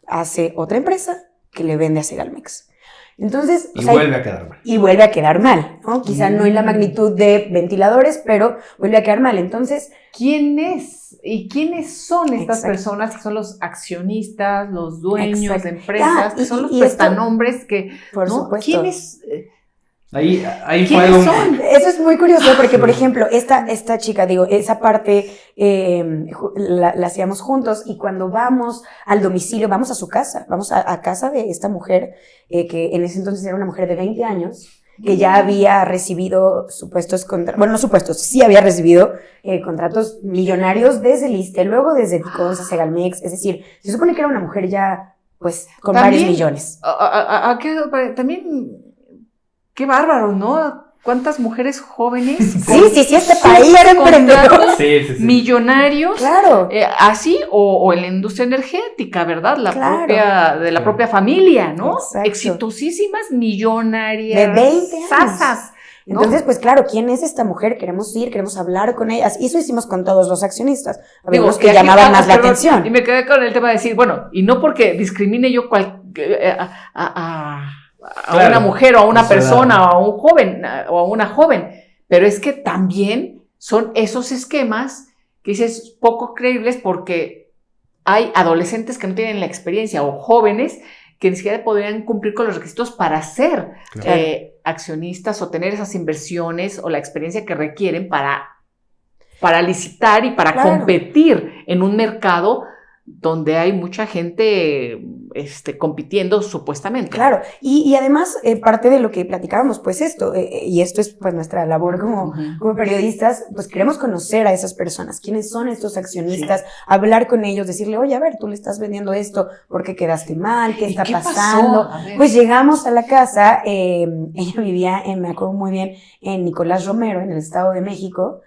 Speaker 3: hace otra empresa que le vende a Segalmex. Entonces,
Speaker 1: Y vuelve a quedar mal.
Speaker 3: Y vuelve a quedar mal, ¿no? Quizá no en la magnitud de ventiladores, pero vuelve a quedar mal. Entonces,
Speaker 2: ¿quién es? ¿Y quiénes son estas
Speaker 3: Exacto.
Speaker 2: personas que son los accionistas, los dueños
Speaker 3: Exacto.
Speaker 2: de empresas, que son los prestanombres que,
Speaker 3: por
Speaker 2: ¿no?
Speaker 3: supuesto.
Speaker 2: ¿Quiénes?
Speaker 1: Ahí fue
Speaker 2: ¿Quiénes
Speaker 1: algo...
Speaker 2: son?
Speaker 3: Eso es muy curioso porque, por ejemplo, esta chica, digo, esa parte la hacíamos juntos y cuando vamos al domicilio, vamos a su casa, vamos a casa de esta mujer, que en ese entonces era una mujer de 20 años, que ya había recibido supuestos contratos, bueno, no supuestos, sí había recibido contratos millonarios desde el ISSSTE, luego desde Diconsa, Segalmex, es decir, se supone que era una mujer ya, pues, con
Speaker 2: También,
Speaker 3: varios millones.
Speaker 2: También, qué bárbaro, ¿no? ¿Cuántas mujeres jóvenes?
Speaker 3: Sí, este país era emprendedor.
Speaker 2: Contratos
Speaker 1: Sí.
Speaker 2: millonarios.
Speaker 3: Claro.
Speaker 2: Así, o en la industria energética, ¿verdad? De la propia familia, ¿no?
Speaker 3: Exacto.
Speaker 2: Exitosísimas, millonarias.
Speaker 3: De 20 años.
Speaker 2: Sasas, ¿no?
Speaker 3: Entonces, pues claro, ¿quién es esta mujer? Queremos ir, queremos hablar con ellas. Y eso hicimos con todos los accionistas. Había unos que llamaban más la atención.
Speaker 2: Y me quedé con el tema de decir, bueno, y no porque discrimine yo a
Speaker 1: Claro,
Speaker 2: una mujer o a una persona
Speaker 1: edad.
Speaker 2: o a un joven o a una joven, pero es que también son esos esquemas que dices poco creíbles porque hay adolescentes que no tienen la experiencia o jóvenes que ni siquiera podrían cumplir con los requisitos para ser
Speaker 1: Claro.
Speaker 2: accionistas o tener esas inversiones o la experiencia que requieren para licitar y para
Speaker 3: Claro.
Speaker 2: competir en un mercado donde hay mucha gente compitiendo supuestamente.
Speaker 3: Claro, y además, parte de lo que platicábamos, pues esto, y esto es pues nuestra labor como periodistas, pues queremos conocer a esas personas, quiénes son estos accionistas,
Speaker 2: Sí.
Speaker 3: hablar con ellos, decirle, oye, a ver, tú le estás vendiendo esto, ¿por qué quedaste mal? ¿Qué está
Speaker 2: qué
Speaker 3: pasando?
Speaker 2: pasó? A ver.
Speaker 3: Pues llegamos a la casa, ella vivía, me acuerdo muy bien, en Nicolás Romero, en el Estado de México.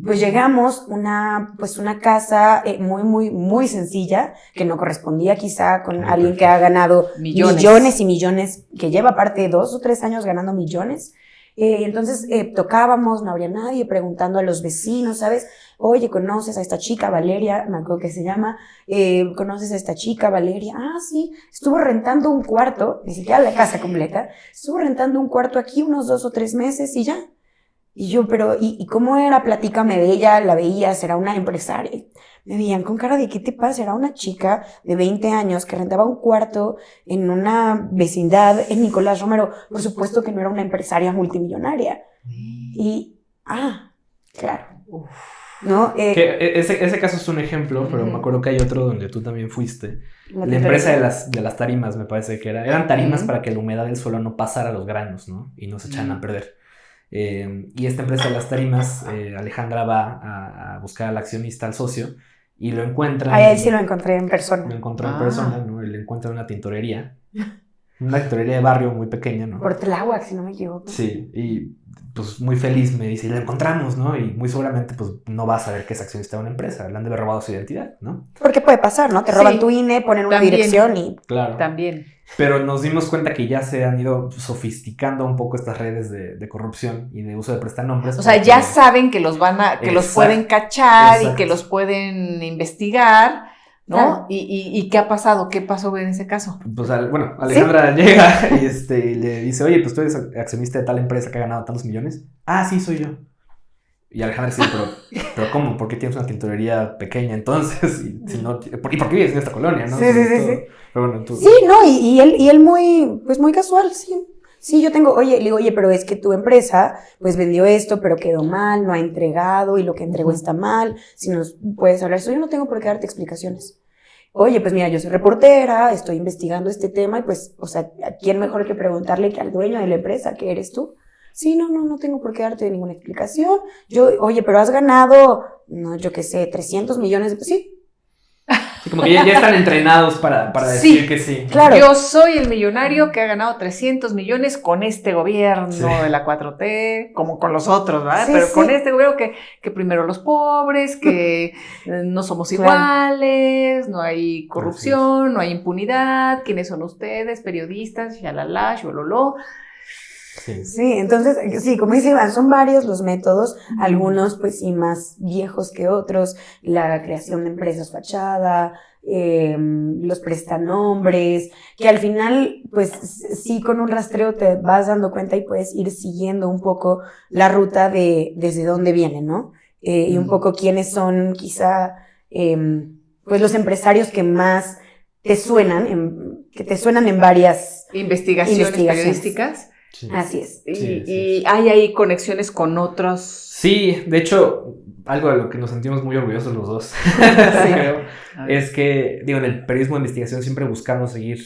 Speaker 3: Pues llegamos una casa muy sencilla, que no correspondía quizá con alguien que ha ganado millones y millones, que lleva aparte de 2 o 3 años ganando millones. Entonces tocábamos, no habría nadie, preguntando a los vecinos, ¿sabes? Oye, ¿conoces a esta chica, Valeria? Me acuerdo que se llama. ¿Conoces a esta chica, Valeria? Ah, sí, estuvo rentando un cuarto, ni siquiera la casa completa, estuvo rentando un cuarto aquí unos 2 o 3 meses y ya. Y yo, pero, ¿y cómo era? Platícame de ella, la veías, era una empresaria. Me veían con cara de, ¿qué te pasa? Era una chica de 20 años que rentaba un cuarto en una vecindad en Nicolás Romero. Por supuesto que no era una empresaria multimillonaria. Y, claro.
Speaker 2: Uf.
Speaker 3: ¿No?
Speaker 1: Que ese caso es un ejemplo, pero me acuerdo que hay otro donde tú también fuiste. La empresa de las tarimas, me parece que eran tarimas para que la humedad del suelo no pasara a los granos, ¿no? Y no se echaran a perder. Y esta empresa de las tarimas, Alejandra va a buscar al accionista, al socio, y lo encuentra.
Speaker 3: A él sí lo encontré en persona.
Speaker 1: Lo encontró en persona, ¿no? Y lo encuentra en una tintorería de barrio muy pequeña, ¿no?
Speaker 3: Por Tláhuac, si no me equivoco.
Speaker 1: Sí, y pues muy feliz me dice, y lo encontramos, ¿no? Y muy seguramente pues no va a saber que es accionista de una empresa, le han de haber robado su identidad, ¿no?
Speaker 3: Porque puede pasar, ¿no? Te roban tu INE, ponen una dirección y...
Speaker 1: Claro.
Speaker 2: También.
Speaker 1: Pero nos dimos cuenta que ya se han ido sofisticando un poco estas redes de corrupción y de uso de prestanombres.
Speaker 2: O sea, ya saben que los los pueden cachar y que los pueden investigar, ¿no?
Speaker 3: Claro.
Speaker 2: ¿Y qué ha pasado? ¿Qué pasó en ese caso?
Speaker 1: Pues Alejandra llega y le dice, oye, pues tú eres accionista de tal empresa que ha ganado tantos millones. Ah, sí, soy yo. Y Alejandra dice, pero ¿cómo? ¿Por qué tienes una tintorería pequeña entonces? ¿Y por qué vives en esta colonia, no?
Speaker 3: Sí.
Speaker 1: Pero bueno, tú...
Speaker 3: Sí, no, y él muy casual, sí. Sí, yo tengo, le digo, pero es que tu empresa, pues vendió esto, pero quedó mal, no ha entregado, y lo que entregó está mal, si nos puedes hablar, yo no tengo por qué darte explicaciones. Oye, pues mira, yo soy reportera, estoy investigando este tema, y pues, o sea, ¿a quién mejor que preguntarle que al dueño de la empresa, que eres tú? Sí, no tengo por qué darte ninguna explicación. Oye, pero has ganado, no, yo qué sé, 300 millones de pesos. Sí.
Speaker 1: Sí, como que ya están entrenados para decir que sí.
Speaker 3: Claro.
Speaker 2: Yo soy el millonario que ha ganado 300 millones con este gobierno de la 4T, como con los otros, ¿verdad?
Speaker 3: Sí,
Speaker 2: pero
Speaker 3: sí.
Speaker 2: con este gobierno que primero los pobres, que no somos iguales, no hay corrupción, no hay impunidad, ¿quiénes son ustedes? Periodistas, shalala, shololó.
Speaker 3: Sí, entonces, sí, como dice Iván, son varios los métodos, algunos pues sí más viejos que otros, la creación de empresas fachada, los prestanombres, que al final, pues sí, con un rastreo te vas dando cuenta y puedes ir siguiendo un poco la ruta de desde dónde viene, ¿no? Y un poco quiénes son quizá, pues los empresarios que más te suenan, que te suenan en varias
Speaker 2: investigaciones periodísticas.
Speaker 3: Sí. Así es.
Speaker 2: Y hay ahí conexiones con otros.
Speaker 1: Sí, de hecho, algo de lo que nos sentimos muy orgullosos los dos, creo, es que, digo, en el periodismo de investigación siempre buscamos seguir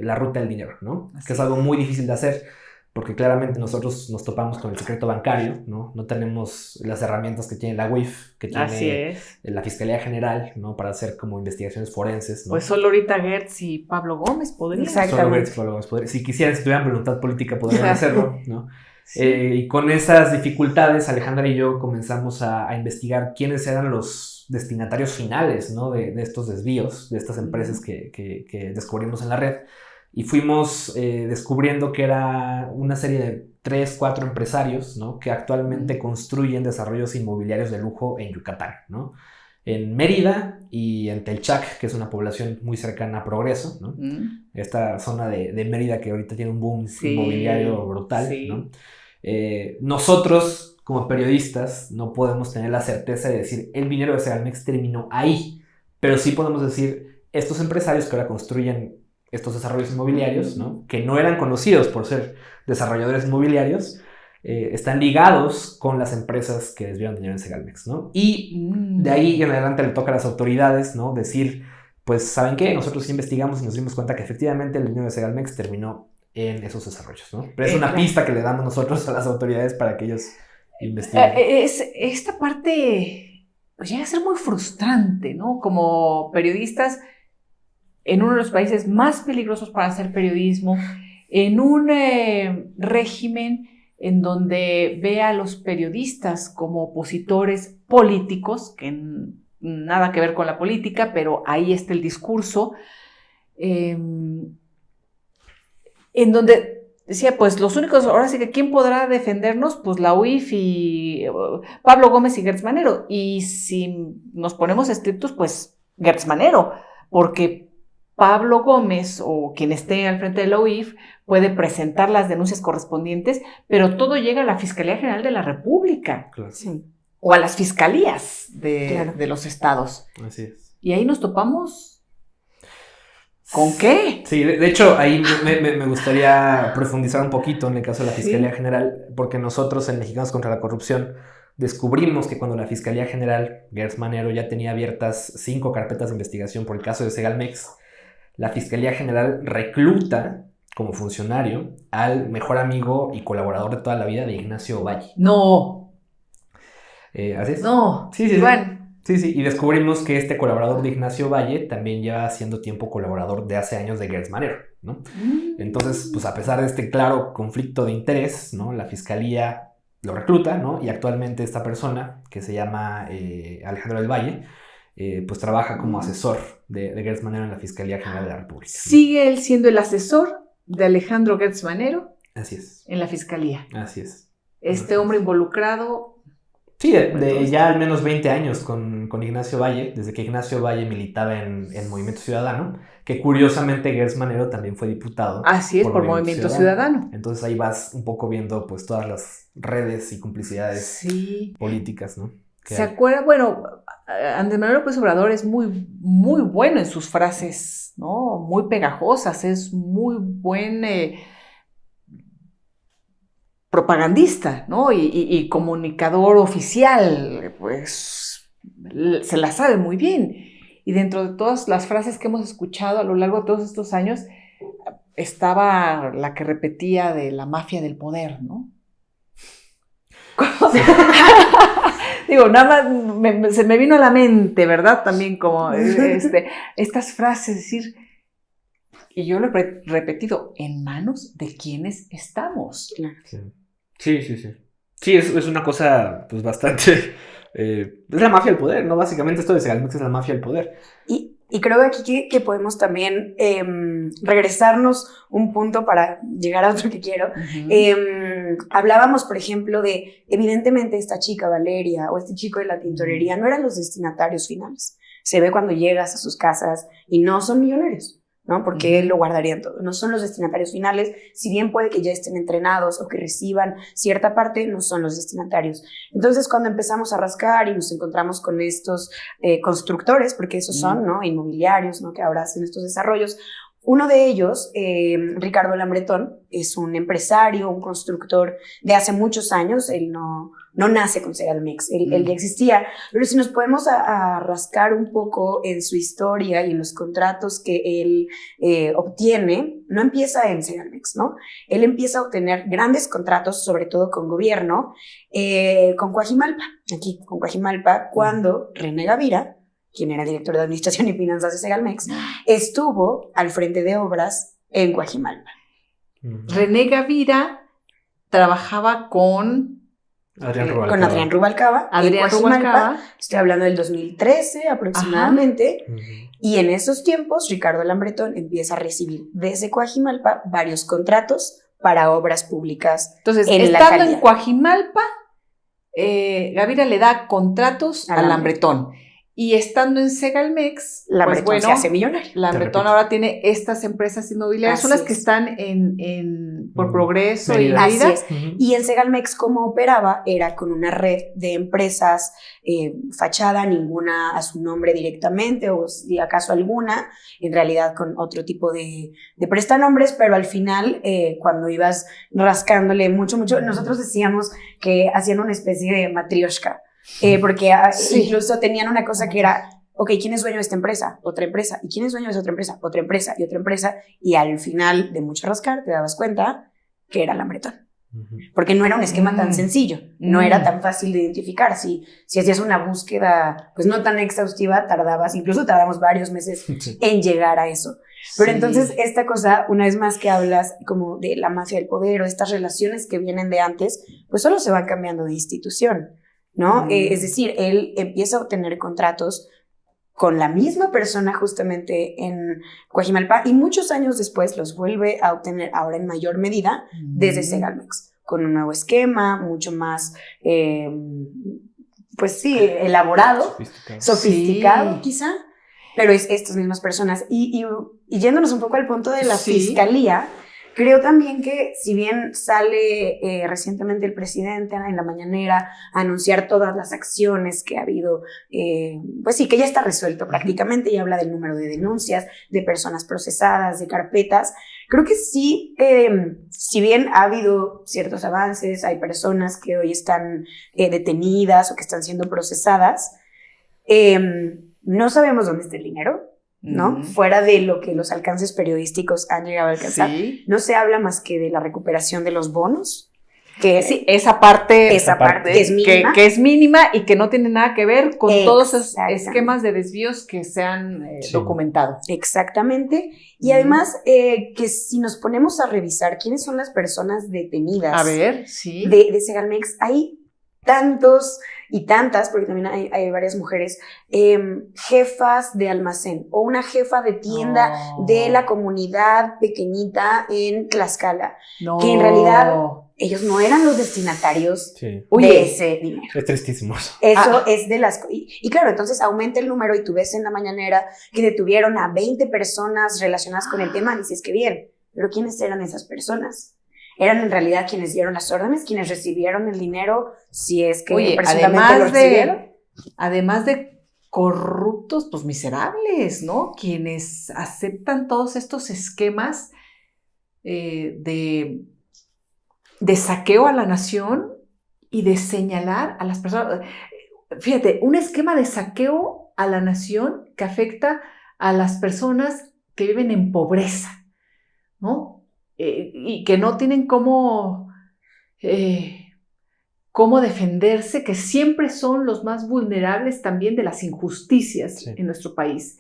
Speaker 1: la ruta del dinero, ¿no? Que es algo muy difícil de hacer, porque claramente nosotros nos topamos con el secreto bancario, ¿no? No tenemos las herramientas que tiene la UIF, que tiene la Fiscalía General, ¿no? Para hacer como investigaciones forenses, ¿no?
Speaker 2: Pues solo ahorita Gertz y Pablo Gómez podrían.
Speaker 3: Exactamente.
Speaker 1: Solo Gertz y Pablo Gómez podrían. Si quisieran, si tuvieran voluntad política, podrían hacerlo, ¿no? Sí. Y con esas dificultades, Alejandra y yo comenzamos a investigar quiénes eran los destinatarios finales, ¿no? de estos desvíos, de estas empresas que descubrimos en la red. Y fuimos descubriendo que era una serie de 3, 4 empresarios, ¿no? Que actualmente construyen desarrollos inmobiliarios de lujo en Yucatán, ¿no? En Mérida y en Telchac, que es una población muy cercana a Progreso, ¿no? Esta zona de Mérida que ahorita tiene un boom inmobiliario brutal, ¿no? Nosotros, como periodistas, no podemos tener la certeza de decir el dinero de Segalmex terminó ahí, pero sí podemos decir estos empresarios que ahora construyen estos desarrollos inmobiliarios, ¿no? Que no eran conocidos por ser desarrolladores inmobiliarios, están ligados con las empresas que desviaron dinero en Segalmex, ¿no? Y de ahí en adelante le toca a las autoridades, ¿no? Decir, pues, ¿saben qué? Nosotros investigamos y nos dimos cuenta que efectivamente el dinero de Segalmex terminó en esos desarrollos, ¿no? Pero es una pista que le damos nosotros a las autoridades para que ellos investiguen.
Speaker 2: Esta parte, pues, llega a ser muy frustrante, ¿no? Como periodistas, en uno de los países más peligrosos para hacer periodismo, en un régimen en donde ve a los periodistas como opositores políticos, que nada que ver con la política, pero ahí está el discurso, en donde decía, pues los únicos, ahora sí que ¿quién podrá defendernos? Pues la UIF y Pablo Gómez y Gertz Manero. Y si nos ponemos estrictos, pues Gertz Manero, porque Pablo Gómez o quien esté al frente de la UIF puede presentar las denuncias correspondientes, pero todo llega a la Fiscalía General de la República.
Speaker 1: Claro.
Speaker 2: Sí. O a las fiscalías de los estados.
Speaker 1: Así es.
Speaker 2: Y ahí nos topamos. ¿Con qué?
Speaker 1: Sí, de hecho, ahí me gustaría profundizar un poquito en el caso de la Fiscalía General, porque nosotros en Mexicanos contra la Corrupción descubrimos que cuando la Fiscalía General, Gertz Manero, ya tenía abiertas 5 carpetas de investigación por el caso de Segalmex, la Fiscalía General recluta como funcionario al mejor amigo y colaborador de toda la vida de Ignacio Valle.
Speaker 2: No.
Speaker 1: ¿Así es?
Speaker 2: No.
Speaker 1: Sí.
Speaker 2: Bueno.
Speaker 1: Sí, y descubrimos que este colaborador de Ignacio Valle también lleva siendo tiempo colaborador de hace años de Gertz Manero, ¿no? Entonces, pues a pesar de este claro conflicto de interés, ¿no? La Fiscalía lo recluta, ¿no? Y actualmente esta persona, que se llama Alejandro del Valle, pues trabaja como asesor de Gertz Manero en la Fiscalía General de la República.
Speaker 2: ¿Sigue él siendo el asesor de Alejandro Gertz Manero?
Speaker 1: Así es.
Speaker 2: En la Fiscalía.
Speaker 1: Así es.
Speaker 2: Este hombre involucrado...
Speaker 1: Sí, de ya al menos 20 años con Ignacio Valle, desde que Ignacio Valle militaba en Movimiento Ciudadano, que curiosamente Gertz Manero también fue diputado.
Speaker 2: Así es, por Movimiento Ciudadano.
Speaker 1: Entonces ahí vas un poco viendo pues todas las redes y complicidades políticas, ¿no?
Speaker 2: ¿Se acuerda? Bueno, Andrés Manuel López Obrador es muy, muy bueno en sus frases, ¿no? Muy pegajosas, es muy buen propagandista, ¿no? Y comunicador oficial, pues se la sabe muy bien. Y dentro de todas las frases que hemos escuchado a lo largo de todos estos años, estaba la que repetía de la mafia del poder, ¿no? Digo, nada más se me vino a la mente, ¿verdad? También como estas frases, decir, y yo lo he repetido, ¿en manos de quiénes estamos?
Speaker 1: Sí. Sí, es una cosa pues bastante... es la mafia del poder, ¿no? Básicamente esto de Segalmex es la mafia del poder.
Speaker 3: Y creo aquí que podemos también regresarnos un punto para llegar a otro que quiero. Hablábamos, por ejemplo, de, evidentemente, esta chica Valeria o este chico de la tintorería no eran los destinatarios finales, Se ve cuando llegas a sus casas y no son millonarios, ¿no? Porque lo guardarían todo. No son los destinatarios finales, si bien puede que ya estén entrenados o que reciban cierta parte, no son los destinatarios. Entonces, cuando empezamos a rascar y nos encontramos con estos constructores, porque esos son, ¿no? Inmobiliarios, ¿no? Que ahora hacen estos desarrollos. Uno de ellos, Ricardo Lambretón, es un empresario, un constructor de hace muchos años. Él no nace con Segalmex, él ya existía. Pero si nos podemos a rascar un poco en su historia y en los contratos que él obtiene, no empieza en Segalmex, ¿no? Él empieza a obtener grandes contratos, sobre todo con gobierno, con Coajimalpa, con Coajimalpa, cuando René Gavira, quien era director de Administración y Finanzas de Segalmex, estuvo al frente de obras en Coajimalpa.
Speaker 2: René Gavira trabajaba con
Speaker 3: Adrián Rubalcaba. Estoy hablando del 2013 aproximadamente. Y en esos tiempos, Ricardo Lambretón empieza a recibir desde Coajimalpa varios contratos para obras públicas.
Speaker 2: Entonces, estando en Coajimalpa, Gavira le da contratos a Lambretón. Y estando en Segalmex,
Speaker 3: Lambretón se hace millonario.
Speaker 2: Lambretón ahora tiene estas empresas inmobiliarias, son las que están por Progreso y la vida.
Speaker 3: Y en Segalmex, como operaba, era con una red de empresas, fachada, ninguna a su nombre directamente, o si acaso alguna, en realidad con otro tipo de prestanombres, pero al final, cuando ibas rascándole mucho, nosotros decíamos que hacían una especie de matrioshka. Porque incluso tenían una cosa que era, ok, ¿quién es dueño de esta empresa? Otra empresa. ¿Y quién es dueño de esa otra empresa? Otra empresa y otra empresa. Y al final de mucho rascar te dabas cuenta que era Lambretón. Porque no era un esquema tan sencillo, no era tan fácil de identificar. Si hacías una búsqueda pues no tan exhaustiva, tardamos varios meses en llegar a eso. Pero entonces esta cosa, una vez más que hablas como de la mafia del poder o estas relaciones que vienen de antes, pues solo se van cambiando de institución, ¿no? Es decir, él empieza a obtener contratos con la misma persona justamente en Coajimalpa y muchos años después los vuelve a obtener ahora en mayor medida desde Segalmex, con un nuevo esquema, mucho más, pues sí, elaborado, sofisticado quizá, pero es estas mismas personas. Y yéndonos un poco al punto de la fiscalía, creo también que si bien sale recientemente el presidente en la mañanera a anunciar todas las acciones que ha habido, pues sí, que ya está resuelto prácticamente y habla del número de denuncias, de personas procesadas, de carpetas, creo que sí, si bien ha habido ciertos avances, hay personas que hoy están detenidas o que están siendo procesadas, no sabemos dónde está el dinero, ¿no? Fuera de lo que los alcances periodísticos han llegado a alcanzar. No se habla más que de la recuperación de los bonos. Que
Speaker 2: sí, esa parte
Speaker 3: es mínima.
Speaker 2: Que es mínima y que no tiene nada que ver con todos esos esquemas de desvíos que se han documentado.
Speaker 3: Exactamente. Y además, que si nos ponemos a revisar quiénes son las personas detenidas de Segalmex, hay tantos y tantas, porque también hay varias mujeres, jefas de almacén o una jefa de tienda de la comunidad pequeñita en Tlaxcala, que en realidad ellos no eran los destinatarios de ese dinero.
Speaker 1: Es tristísimo.
Speaker 3: Eso es de las... Y claro, entonces aumenta el número y tú ves en la mañanera que detuvieron a 20 personas relacionadas con el tema y dices que bien, pero ¿quiénes eran esas personas? ¿Eran en realidad quienes dieron las órdenes, quienes recibieron el dinero, si es que presuntamente lo recibieron?
Speaker 2: Además de corruptos, pues miserables, ¿no? Quienes aceptan todos estos esquemas de saqueo a la nación y de señalar a las personas. Fíjate, un esquema de saqueo a la nación que afecta a las personas que viven en pobreza, ¿no? Y que no tienen cómo defenderse, que siempre son los más vulnerables también de las injusticias en nuestro país.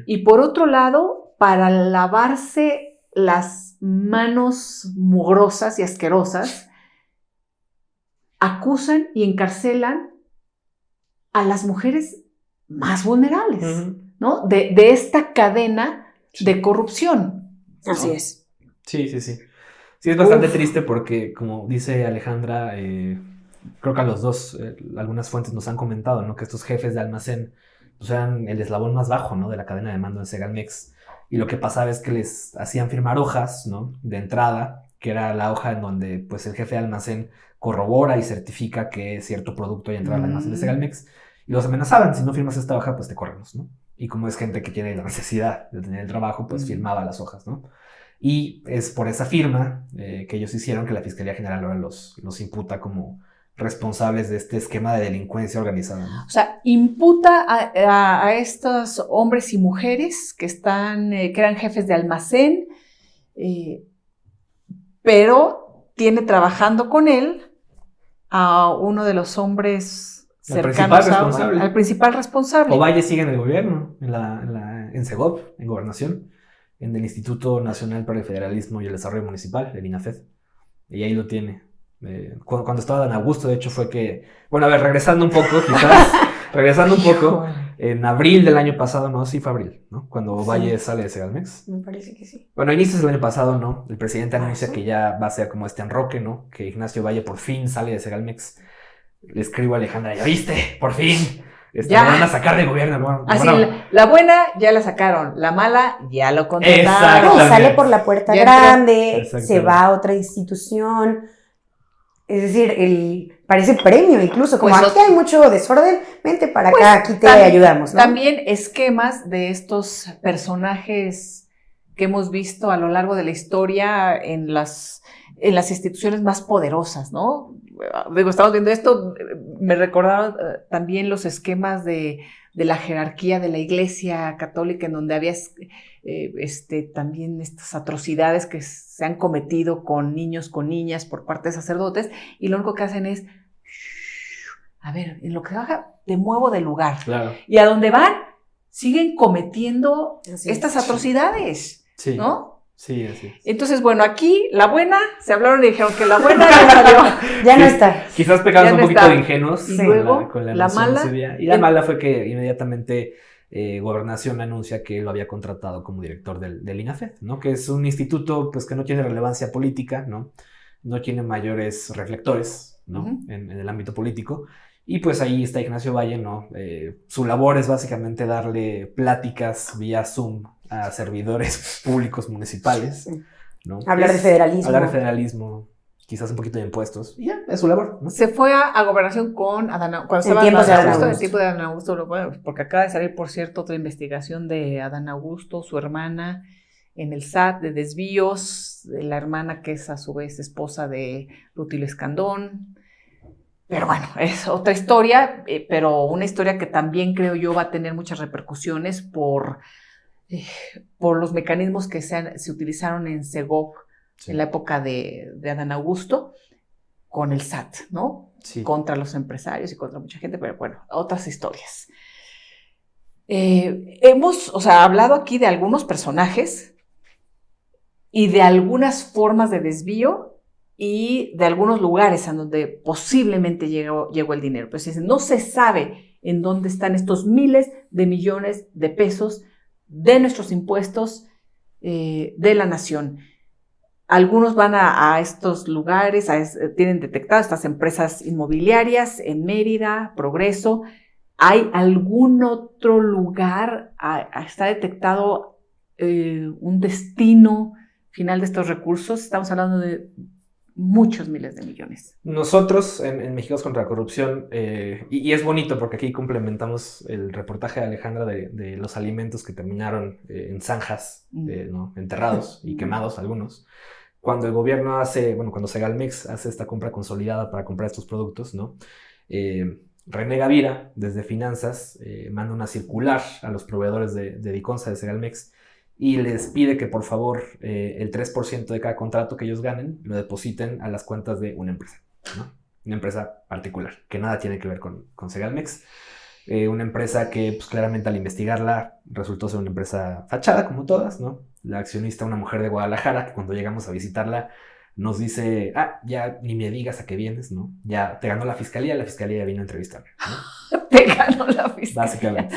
Speaker 2: Y por otro lado, para lavarse las manos mugrosas y asquerosas, acusan y encarcelan a las mujeres más vulnerables, ¿no? De esta cadena de corrupción, ¿no?
Speaker 3: Así es.
Speaker 1: Sí. Sí, es bastante triste porque, como dice Alejandra, creo que a los dos, algunas fuentes nos han comentado, ¿no? Que estos jefes de almacén pues eran el eslabón más bajo, ¿no? De la cadena de mando en Segalmex. Y lo que pasaba es que les hacían firmar hojas, ¿no? De entrada, que era la hoja en donde pues el jefe de almacén corrobora y certifica que cierto producto haya entrado al almacén de Segalmex. Y los amenazaban, si no firmas esta hoja, pues te corremos, ¿no? Y como es gente que tiene la necesidad de tener el trabajo, pues firmaba las hojas, ¿no? Y es por esa firma que ellos hicieron que la Fiscalía General ahora los imputa como responsables de este esquema de delincuencia organizada, ¿no?
Speaker 2: O sea, imputa a estos hombres y mujeres que eran jefes de almacén, pero tiene trabajando con él a uno de los hombres cercanos al principal responsable.
Speaker 1: Ovalle sigue en el gobierno, en Segov, en Gobernación, en el Instituto Nacional para el Federalismo y el Desarrollo Municipal, el INAFED. Y ahí lo tiene. Cuando estaba Dan Augusto, de hecho, fue que... Bueno, a ver, regresando un poco, en abril del año pasado, no, sí fue abril, ¿no? Cuando Ovalle sale de Segalmex.
Speaker 3: Me parece que sí.
Speaker 1: Bueno, a inicios del año pasado, ¿no? El presidente anuncia que ya va a ser como este enroque, ¿no? Que Ignacio Ovalle por fin sale de Segalmex. Le escribo a Alejandra, ¿ya viste? Por fin.
Speaker 2: Ya.
Speaker 1: Me van a sacar del gobierno. Bueno,
Speaker 2: así, la buena ya la sacaron, la mala ya lo contrataron.
Speaker 3: No, sale por la puerta grande, se va a otra institución. Es decir, parece premio incluso, como pues aquí hay mucho desorden, vente para acá, aquí te ayudamos, ¿no?
Speaker 2: También esquemas de estos personajes que hemos visto a lo largo de la historia en las instituciones más poderosas, ¿no? Digo, estamos viendo esto, me recordaron también los esquemas de la jerarquía de la Iglesia Católica, en donde había también estas atrocidades que se han cometido con niños, con niñas por parte de sacerdotes, y lo único que hacen es, a ver, en lo que baja, te muevo de lugar.
Speaker 1: Claro.
Speaker 2: Y a donde van, siguen cometiendo estas atrocidades,
Speaker 1: sí.
Speaker 2: ¿no?
Speaker 1: Sí, así es.
Speaker 2: Entonces, bueno, aquí la buena, se dijeron que la buena ya salió.
Speaker 3: Ya no está.
Speaker 1: Quizás pecamos un poquito de ingenuos.
Speaker 2: Y luego,
Speaker 1: con
Speaker 2: la mala.
Speaker 1: Y la mala fue que inmediatamente Gobernación anuncia que lo había contratado como director del INAFED, ¿no? Que es un instituto pues, que no tiene relevancia política, ¿no? No tiene mayores reflectores, ¿no? En el ámbito político. Y pues ahí está Ignacio Ovalle, ¿no? Su labor es básicamente darle pláticas vía Zoom a servidores públicos municipales, ¿no?
Speaker 3: Hablar de federalismo.
Speaker 1: Quizás un poquito de impuestos. Y ya, es su labor, ¿no?
Speaker 2: Se fue a Gobernación con Adán Augusto. Cuando estaba en el tiempo de Adán Augusto, porque acaba de salir, por cierto, otra investigación de Adán Augusto, su hermana, en el SAT, de desvíos, de la hermana que es a su vez esposa de Rutilio Escandón. Pero bueno, es otra historia, pero una historia que también creo yo va a tener muchas repercusiones por los mecanismos que se utilizaron en Segov en la época de Adán Augusto con el SAT, ¿no? Sí. Contra los empresarios y contra mucha gente, pero bueno, otras historias. Hemos hablado aquí de algunos personajes y de algunas formas de desvío y de algunos lugares en donde posiblemente llegó el dinero. Pues no se sabe en dónde están estos miles de millones de pesos de nuestros impuestos de la nación. Algunos van a estos lugares, tienen detectadas estas empresas inmobiliarias en Mérida, Progreso. ¿Hay algún otro lugar? ¿Está detectado un destino final de estos recursos? Estamos hablando de muchos miles de millones.
Speaker 1: Nosotros en Mexicanos contra la Corrupción, y es bonito porque aquí complementamos el reportaje de Alejandra de los alimentos que terminaron en zanjas, ¿no? Enterrados y quemados algunos. Cuando el gobierno cuando Segalmex hace esta compra consolidada para comprar estos productos, ¿no? René Gavira, desde Finanzas, manda una circular a los proveedores de Diconsa, de Segalmex, y les pide que por favor el 3% de cada contrato que ellos ganen lo depositen a las cuentas de una empresa, ¿no? Una empresa particular, que nada tiene que ver con Segalmex. Una empresa que pues, claramente al investigarla resultó ser una empresa fachada, como todas, ¿no? La accionista, una mujer de Guadalajara, que cuando llegamos a visitarla nos dice, ya ni me digas a qué vienes, ¿no? Ya te ganó la fiscalía ya vino a entrevistarme, ¿no?
Speaker 2: Te ganó la fiscalía.
Speaker 1: Básicamente.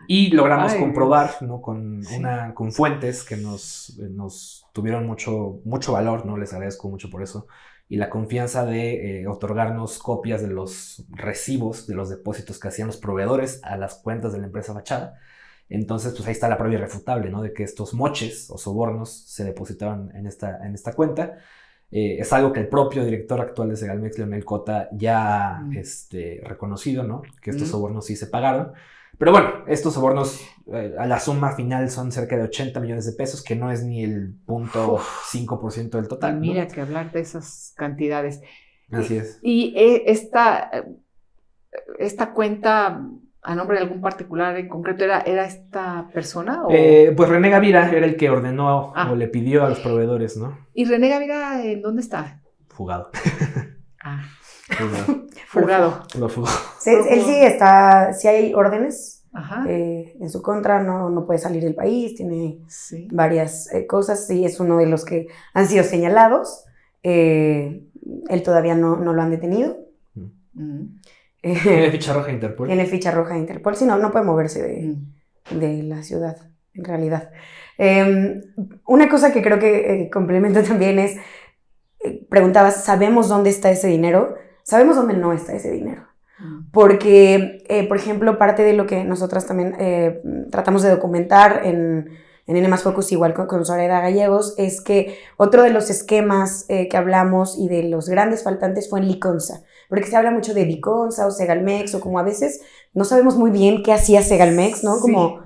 Speaker 1: Y logramos comprobar, ¿no? Con fuentes que nos tuvieron mucho valor, ¿no? Les agradezco mucho por eso, y la confianza de otorgarnos copias de los recibos de los depósitos que hacían los proveedores a las cuentas de la empresa fachada. Entonces, pues ahí está la prueba irrefutable, ¿no? De que estos moches o sobornos se depositaban en esta cuenta. Es algo que el propio director actual de Segalmex, Leonel Cota, ya ha reconocido, ¿no? Que estos sobornos sí se pagaron. Pero bueno, estos sobornos a la suma final son cerca de 80 millones de pesos, que no es ni el 0.5% del total, ¿no?
Speaker 2: Mira que hablar de esas cantidades.
Speaker 1: Así es.
Speaker 2: Y esta cuenta, a nombre de algún particular en concreto, ¿era esta persona? ¿O?
Speaker 1: Pues René Gavira era el que ordenó o le pidió a los proveedores, ¿no?
Speaker 2: ¿Y René Gavira en dónde está?
Speaker 1: Fugado.
Speaker 2: Fugado.
Speaker 1: Lo fugó.
Speaker 3: Sí, él sí está, sí hay órdenes
Speaker 2: Ajá.
Speaker 3: en su contra, no puede salir del país, tiene
Speaker 2: Sí.
Speaker 3: varias cosas, sí, es uno de los que han sido señalados. Él todavía no lo han detenido.
Speaker 1: Tiene ficha roja de Interpol.
Speaker 3: Tiene ficha roja de Interpol, sí, no puede moverse de la ciudad, en realidad. Una cosa que creo que complementa también es, preguntabas, ¿sabemos dónde está ese dinero? Sabemos dónde no está ese dinero. Porque, por ejemplo, parte de lo que nosotras también tratamos de documentar en N+ Focus, igual con Zoraida Gallegos, es que otro de los esquemas que hablamos y de los grandes faltantes fue en Liconza, porque se habla mucho de Liconza o Segalmex, o como a veces no sabemos muy bien qué hacía Segalmex, ¿no?
Speaker 2: Sí.
Speaker 3: Como,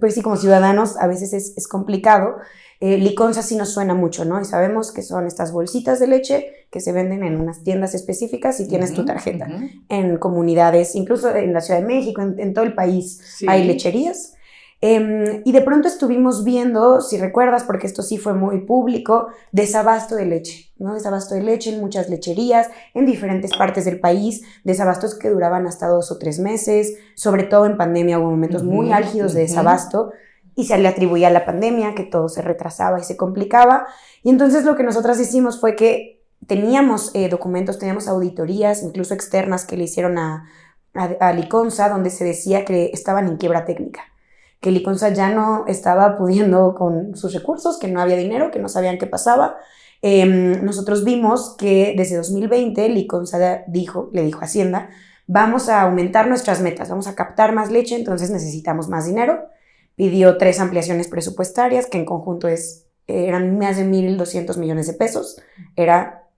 Speaker 3: pues sí, como ciudadanos a veces es complicado. Liconza sí nos suena mucho, ¿no? Y sabemos que son estas bolsitas de leche que se venden en unas tiendas específicas y tienes tu tarjeta. En comunidades, incluso en la Ciudad de México, en todo el país hay lecherías. Y de pronto estuvimos viendo, si recuerdas, porque esto sí fue muy público, desabasto de leche, ¿no? Desabasto de leche en muchas lecherías, en diferentes partes del país, desabastos que duraban hasta 2 o 3 meses, sobre todo en pandemia hubo momentos muy álgidos de desabasto, y se le atribuía a la pandemia, que todo se retrasaba y se complicaba, y entonces lo que nosotras hicimos fue que teníamos documentos, teníamos auditorías, incluso externas, que le hicieron a Liconza, donde se decía que estaban en quiebra técnica, que Liconza ya no estaba pudiendo con sus recursos, que no había dinero, que no sabían qué pasaba. Nosotros vimos que desde 2020 Liconza le dijo a Hacienda, vamos a aumentar nuestras metas, vamos a captar más leche, entonces necesitamos más dinero. Pidió 3 ampliaciones presupuestarias, que en conjunto eran más de 1.200 millones de pesos.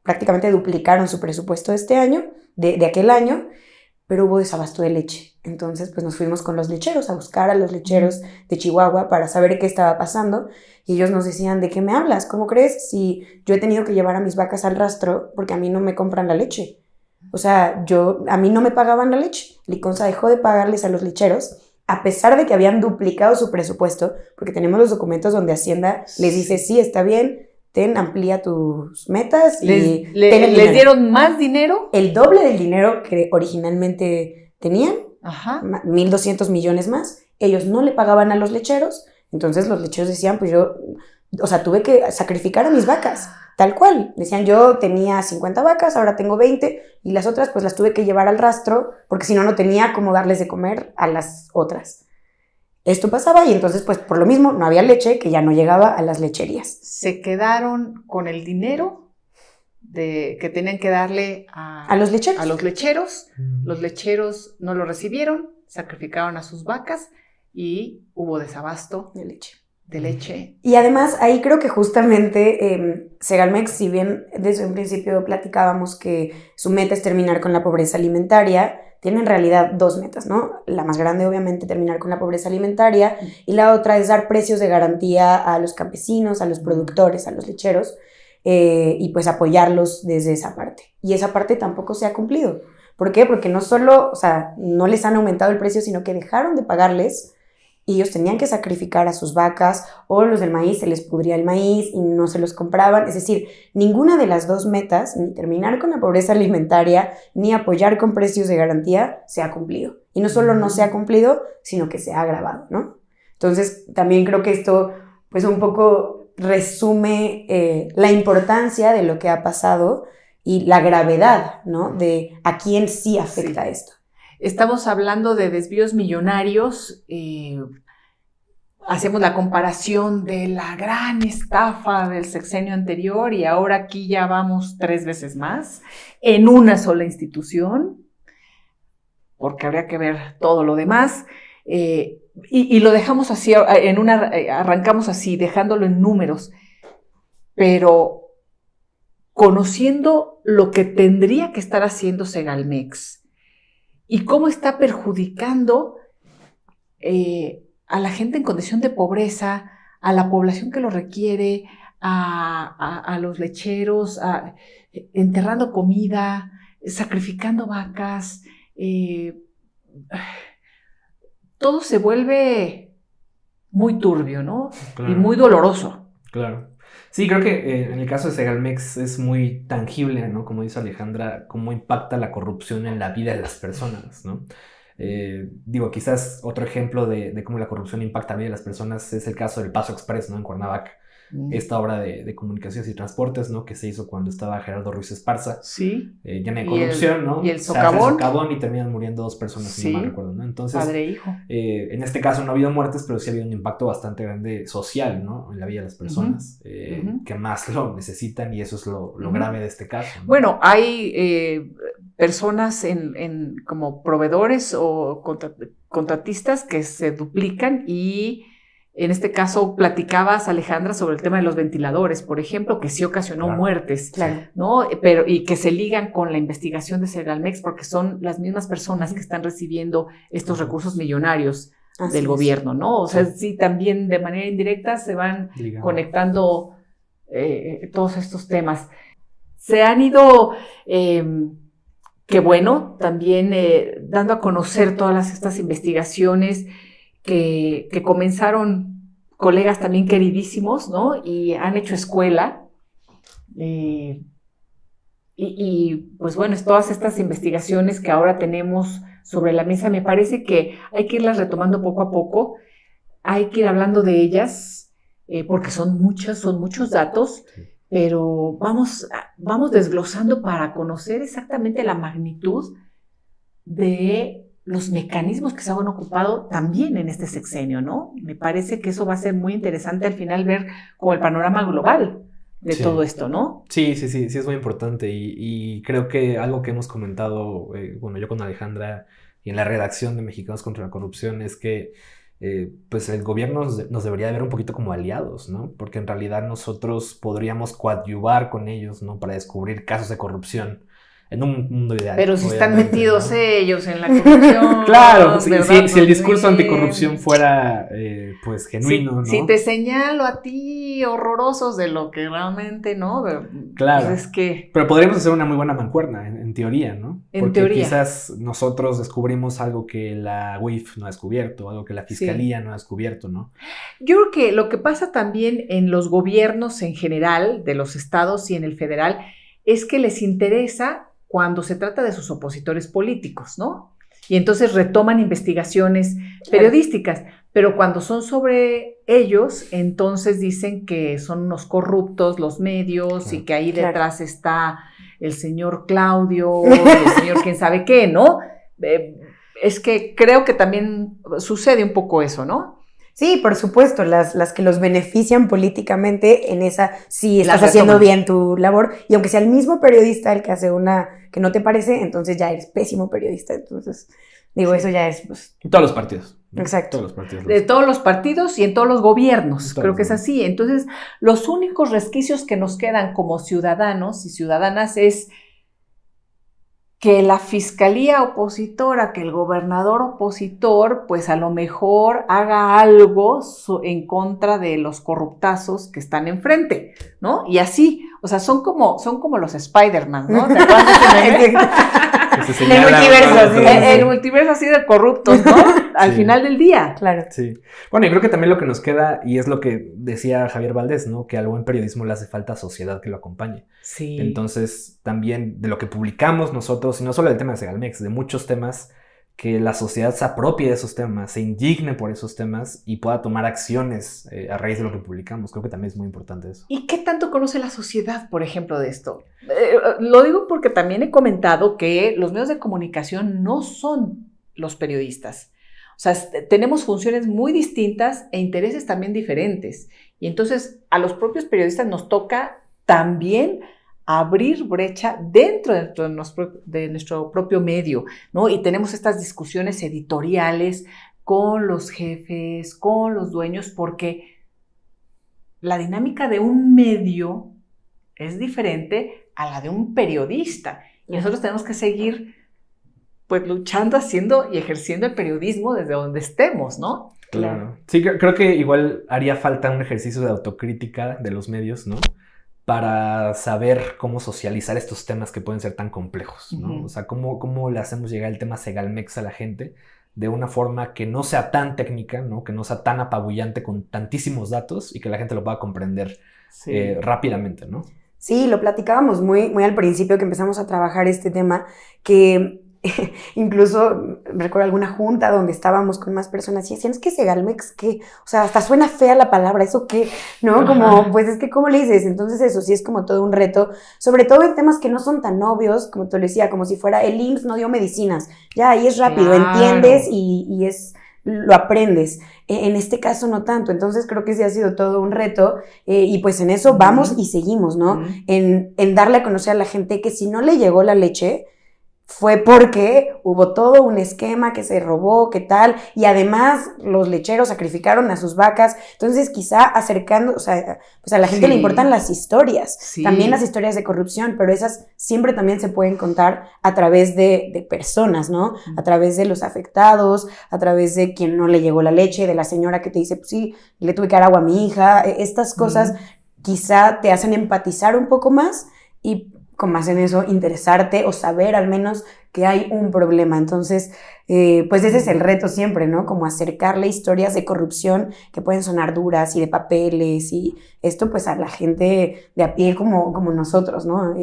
Speaker 3: Prácticamente duplicaron su presupuesto de este año, de aquel año, pero hubo desabasto de leche. Entonces, pues nos fuimos con los lecheros a buscar a los lecheros de Chihuahua para saber qué estaba pasando. Y ellos nos decían, ¿de qué me hablas? ¿Cómo crees? Si yo he tenido que llevar a mis vacas al rastro porque a mí no me compran la leche. O sea, a mí no me pagaban la leche. Liconza dejó de pagarles a los lecheros, a pesar de que habían duplicado su presupuesto, porque tenemos los documentos donde Hacienda les dice, sí, está bien, amplía tus metas.
Speaker 2: ¿Les dieron más dinero?
Speaker 3: El doble del dinero que originalmente tenían,
Speaker 2: Ajá.
Speaker 3: 1.200 millones más. Ellos no le pagaban a los lecheros, entonces los lecheros decían, pues tuve que sacrificar a mis vacas, tal cual. Decían, yo tenía 50 vacas, ahora tengo 20, y las otras pues las tuve que llevar al rastro, porque si no, no tenía cómo darles de comer a las otras. Esto pasaba y entonces pues por lo mismo no había leche que ya no llegaba a las lecherías.
Speaker 2: Se quedaron con el dinero que tenían que darle a
Speaker 3: los lecheros.
Speaker 2: Los lecheros no lo recibieron, sacrificaron a sus vacas y hubo desabasto de leche.
Speaker 3: Y además ahí creo que justamente Segalmex, si bien desde un principio platicábamos que su meta es terminar con la pobreza alimentaria, tiene en realidad 2 metas, ¿no? La más grande, obviamente, terminar con la pobreza alimentaria, y la otra es dar precios de garantía a los campesinos, a los productores, a los lecheros, y pues apoyarlos desde esa parte. Y esa parte tampoco se ha cumplido. ¿Por qué? Porque no solo, no les han aumentado el precio, sino que dejaron de pagarles, y ellos tenían que sacrificar a sus vacas, o los del maíz se les pudría el maíz y no se los compraban. Es decir, ninguna de las 2 metas, ni terminar con la pobreza alimentaria, ni apoyar con precios de garantía, se ha cumplido. Y no solo no se ha cumplido, sino que se ha agravado, ¿no? Entonces, también creo que esto, pues un poco resume la importancia de lo que ha pasado y la gravedad, ¿no? De a quién sí afecta esto.
Speaker 2: Estamos hablando de desvíos millonarios hacemos la comparación de la gran estafa del sexenio anterior y ahora aquí ya vamos 3 veces más en una sola institución, porque habría que ver todo lo demás, y lo dejamos así, arrancamos así, dejándolo en números, pero conociendo lo que tendría que estar haciendo Segalmex y cómo está perjudicando a la gente en condición de pobreza, a la población que lo requiere, a los lecheros, enterrando comida, sacrificando vacas, todo se vuelve muy turbio, ¿no?
Speaker 1: Claro.
Speaker 2: Y muy doloroso.
Speaker 1: Claro. Sí, creo que en el caso de Segalmex es muy tangible, ¿no? Como dice Alejandra, cómo impacta la corrupción en la vida de las personas, ¿no? Digo, quizás otro ejemplo de cómo la corrupción impacta la vida de las personas es el caso del Paso Express, ¿no? En Cuernavaca. Esta obra de comunicaciones y transportes, ¿no? Que se hizo cuando estaba Gerardo Ruiz Esparza.
Speaker 2: Sí.
Speaker 1: Llena de corrupción, ¿no?
Speaker 2: Y el
Speaker 1: Se hace
Speaker 2: socavón.
Speaker 1: socavón y terminan muriendo 2 personas, si
Speaker 2: Sí.
Speaker 1: no mal recuerdo, ¿no? Entonces,
Speaker 2: Padre e hijo.
Speaker 1: en este caso no ha habido muertes, pero sí ha habido un impacto bastante grande social, ¿no? En la vida de las personas, que más lo necesitan, y eso es lo grave de este caso, ¿no?
Speaker 2: Bueno, hay personas como proveedores o contratistas que se duplican, y en este caso platicabas, Alejandra, sobre el tema de los ventiladores, por ejemplo, que sí ocasionó muertes, ¿no? Y que se ligan con la investigación de Segalmex, porque son las mismas personas que están recibiendo estos recursos millonarios del gobierno, ¿no? O sea, sí, también de manera indirecta se van conectando todos estos temas. Se han ido, qué bueno, también dando a conocer todas estas investigaciones que comenzaron colegas también queridísimos, ¿no? Y han hecho escuela. Y pues bueno, todas estas investigaciones que ahora tenemos sobre la mesa, me parece que hay que irlas retomando poco a poco, hay que ir hablando de ellas, porque son muchos datos, pero vamos desglosando para conocer exactamente la magnitud de los mecanismos que se han ocupado también en este sexenio, ¿no? Me parece que eso va a ser muy interesante al final, ver como el panorama global de todo esto, ¿no?
Speaker 1: Sí, es muy importante, y creo que algo que hemos comentado, bueno, yo con Alejandra y en la redacción de Mexicanos contra la Corrupción, es que pues el gobierno nos debería ver un poquito como aliados, ¿no? Porque en realidad nosotros podríamos coadyuvar con ellos, ¿no? Para descubrir casos de corrupción en un mundo ideal.
Speaker 2: Pero si están metidos, ¿no?, ellos en la corrupción.
Speaker 1: Claro, si el discurso anticorrupción fuera pues genuino, ¿no?
Speaker 2: Si te señalo a ti horrorosos de lo que realmente, ¿no?
Speaker 1: Claro.
Speaker 2: Pues es que...
Speaker 1: Pero podríamos hacer una muy buena mancuerna, en teoría, ¿no? Porque
Speaker 2: teoría.
Speaker 1: Quizás nosotros descubrimos algo que la UIF no ha descubierto, algo que la Fiscalía no ha descubierto, ¿no?
Speaker 2: Yo creo que lo que pasa también en los gobiernos en general, de los estados y en el federal, es que les interesa cuando se trata de sus opositores políticos, ¿no? Y entonces retoman investigaciones periodísticas, pero cuando son sobre ellos, entonces dicen que son unos corruptos los medios, y que ahí detrás está el señor Claudio, el señor quién sabe qué, ¿no? Es que creo que también sucede un poco eso, ¿no?
Speaker 3: Sí, por supuesto, las que los benefician políticamente, en esa sí estás
Speaker 2: Las
Speaker 3: haciendo
Speaker 2: retoman.
Speaker 3: bien tu labor, y aunque sea el mismo periodista el que hace una que no te parece, entonces ya eres pésimo periodista. Entonces, digo, eso ya es... Pues,
Speaker 1: Todos los partidos, ¿no?
Speaker 3: Exacto.
Speaker 1: Todos los partidos.
Speaker 2: De todos los partidos y en todos los gobiernos,
Speaker 1: Todos
Speaker 2: creo que
Speaker 1: los
Speaker 2: es así. Entonces, los únicos resquicios que nos quedan como ciudadanos y ciudadanas es que la fiscalía opositora, que el gobernador opositor, pues a lo mejor haga algo en contra de los corruptazos que están enfrente, ¿no? Y así, o sea, son como los Spider-Man, ¿no? ¿Te acuerdas de ese meme?
Speaker 3: El multiverso, sí.
Speaker 2: El multiverso así de corruptos, ¿no? Al final del día.
Speaker 3: Claro.
Speaker 1: Sí. Bueno, y creo que también lo que nos queda, y es lo que decía Javier Valdés, ¿no? Que al buen periodismo le hace falta sociedad que lo acompañe.
Speaker 2: Sí.
Speaker 1: Entonces, también de lo que publicamos nosotros, y no solo del tema de Segalmex, de muchos temas, que la sociedad se apropie de esos temas, se indigne por esos temas y pueda tomar acciones a raíz de lo que publicamos. Creo que también es muy importante eso.
Speaker 2: ¿Y qué tanto conoce la sociedad, por ejemplo, de esto? Lo digo porque también he comentado que los medios de comunicación no son los periodistas. O sea, tenemos funciones muy distintas e intereses también diferentes. Y entonces a los propios periodistas nos toca también abrir brecha dentro de nuestro propio medio, ¿no? Y tenemos estas discusiones editoriales con los jefes, con los dueños, porque la dinámica de un medio es diferente a la de un periodista. Y nosotros tenemos que seguir, pues, luchando, haciendo y ejerciendo el periodismo desde donde estemos, ¿no?
Speaker 1: Claro. Sí, creo que igual haría falta un ejercicio de autocrítica de los medios, ¿no? Para saber cómo socializar estos temas que pueden ser tan complejos, ¿no?
Speaker 2: Uh-huh.
Speaker 1: O sea, cómo le hacemos llegar el tema Segalmex a la gente de una forma que no sea tan técnica, ¿no? Que no sea tan apabullante con tantísimos datos y que la gente lo pueda comprender rápidamente, ¿no?
Speaker 3: Sí, lo platicábamos muy, muy al principio que empezamos a trabajar este tema, que incluso recuerdo alguna junta donde estábamos con más personas y decían, es que Segalmex, ¿qué? O sea, hasta suena fea la palabra, ¿eso qué? ¿No? Como, pues es que, ¿cómo le dices? Entonces eso sí es como todo un reto, sobre todo en temas que no son tan obvios, como te lo decía, como si fuera el IMSS no dio medicinas. Ya, ahí es rápido, entiendes y es... lo aprendes. En este caso no tanto, entonces creo que sí ha sido todo un reto y pues en eso vamos y seguimos, ¿no? En darle a conocer a la gente que si no le llegó la leche fue porque hubo todo un esquema que se robó, qué tal, y además los lecheros sacrificaron a sus vacas, entonces quizá acercando, o sea, pues a la gente le importan las historias, también las historias de corrupción, pero esas siempre también se pueden contar a través de personas, ¿no? A través de los afectados, a través de quien no le llegó la leche, de la señora que te dice, pues sí, le tuve que dar agua a mi hija, estas cosas quizá te hacen empatizar un poco más y con más en eso, interesarte o saber al menos que hay un problema. Entonces, pues ese es el reto siempre, ¿no? Como acercarle historias de corrupción que pueden sonar duras y de papeles y esto pues a la gente de a pie como nosotros, ¿no?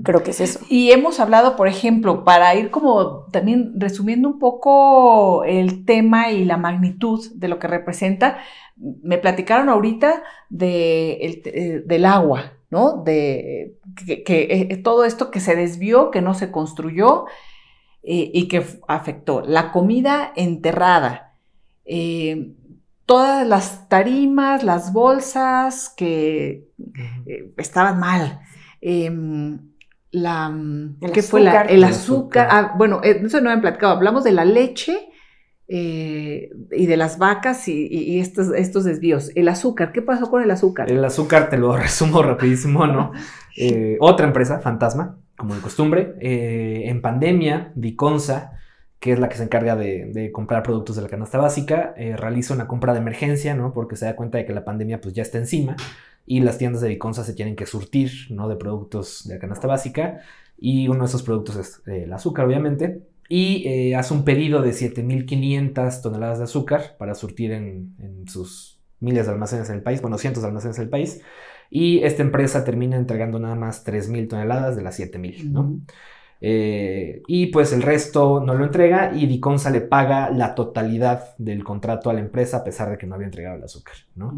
Speaker 3: Creo que es eso.
Speaker 2: Y hemos hablado, por ejemplo, para ir como también resumiendo un poco el tema y la magnitud de lo que representa, me platicaron ahorita del agua, ¿no? De que todo esto que se desvió, que no se construyó y que afectó. La comida enterrada, todas las tarimas, las bolsas que estaban mal. ¿Qué fue? El azúcar. Bueno, eso no me han platicado. Hablamos de la leche y de las vacas y estos desvíos. El azúcar, ¿qué pasó con el azúcar?
Speaker 1: El azúcar, te lo resumo rapidísimo, ¿no? Otra empresa, Fantasma, como de costumbre, en pandemia, Diconsa, que es la que se encarga de comprar productos de la canasta básica, realiza una compra de emergencia, ¿no? Porque se da cuenta de que la pandemia pues ya está encima y las tiendas de Diconsa se tienen que surtir, ¿no? De productos de la canasta básica y uno de esos productos es el azúcar, obviamente. Y hace un pedido de 7,500 toneladas de azúcar para surtir en sus miles de almacenes en el país, bueno, cientos de almacenes en el país. Y esta empresa termina entregando nada más 3,000 toneladas de las 7,000, ¿no? Y pues el resto no lo entrega y Diconsa le paga la totalidad del contrato a la empresa a pesar de que no había entregado el azúcar, ¿no?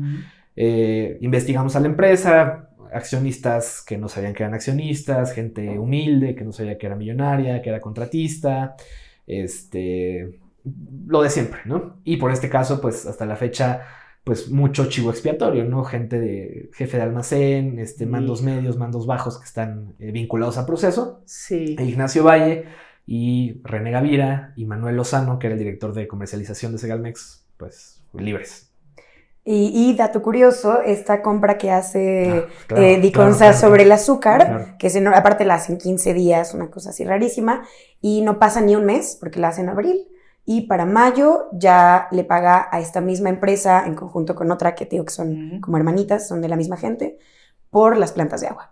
Speaker 1: Investigamos a la empresa, accionistas que no sabían que eran accionistas, gente humilde que no sabía que era millonaria, que era contratista, lo de siempre, ¿no? Y por este caso, pues hasta la fecha, pues mucho chivo expiatorio, ¿no? Jefe de almacén, mandos medios, mandos bajos que están vinculados al proceso.
Speaker 2: Sí.
Speaker 1: Ignacio Valle y René Gavira y Manuel Lozano, que era el director de comercialización de Segalmex, pues libres.
Speaker 3: Y dato curioso, esta compra que hace Diconsa sobre el azúcar, que aparte la hacen 15 días, una cosa así rarísima, y no pasa ni un mes, porque la hacen en abril, y para mayo ya le paga a esta misma empresa, en conjunto con otra que te digo que son como hermanitas, son de la misma gente, por las plantas de agua.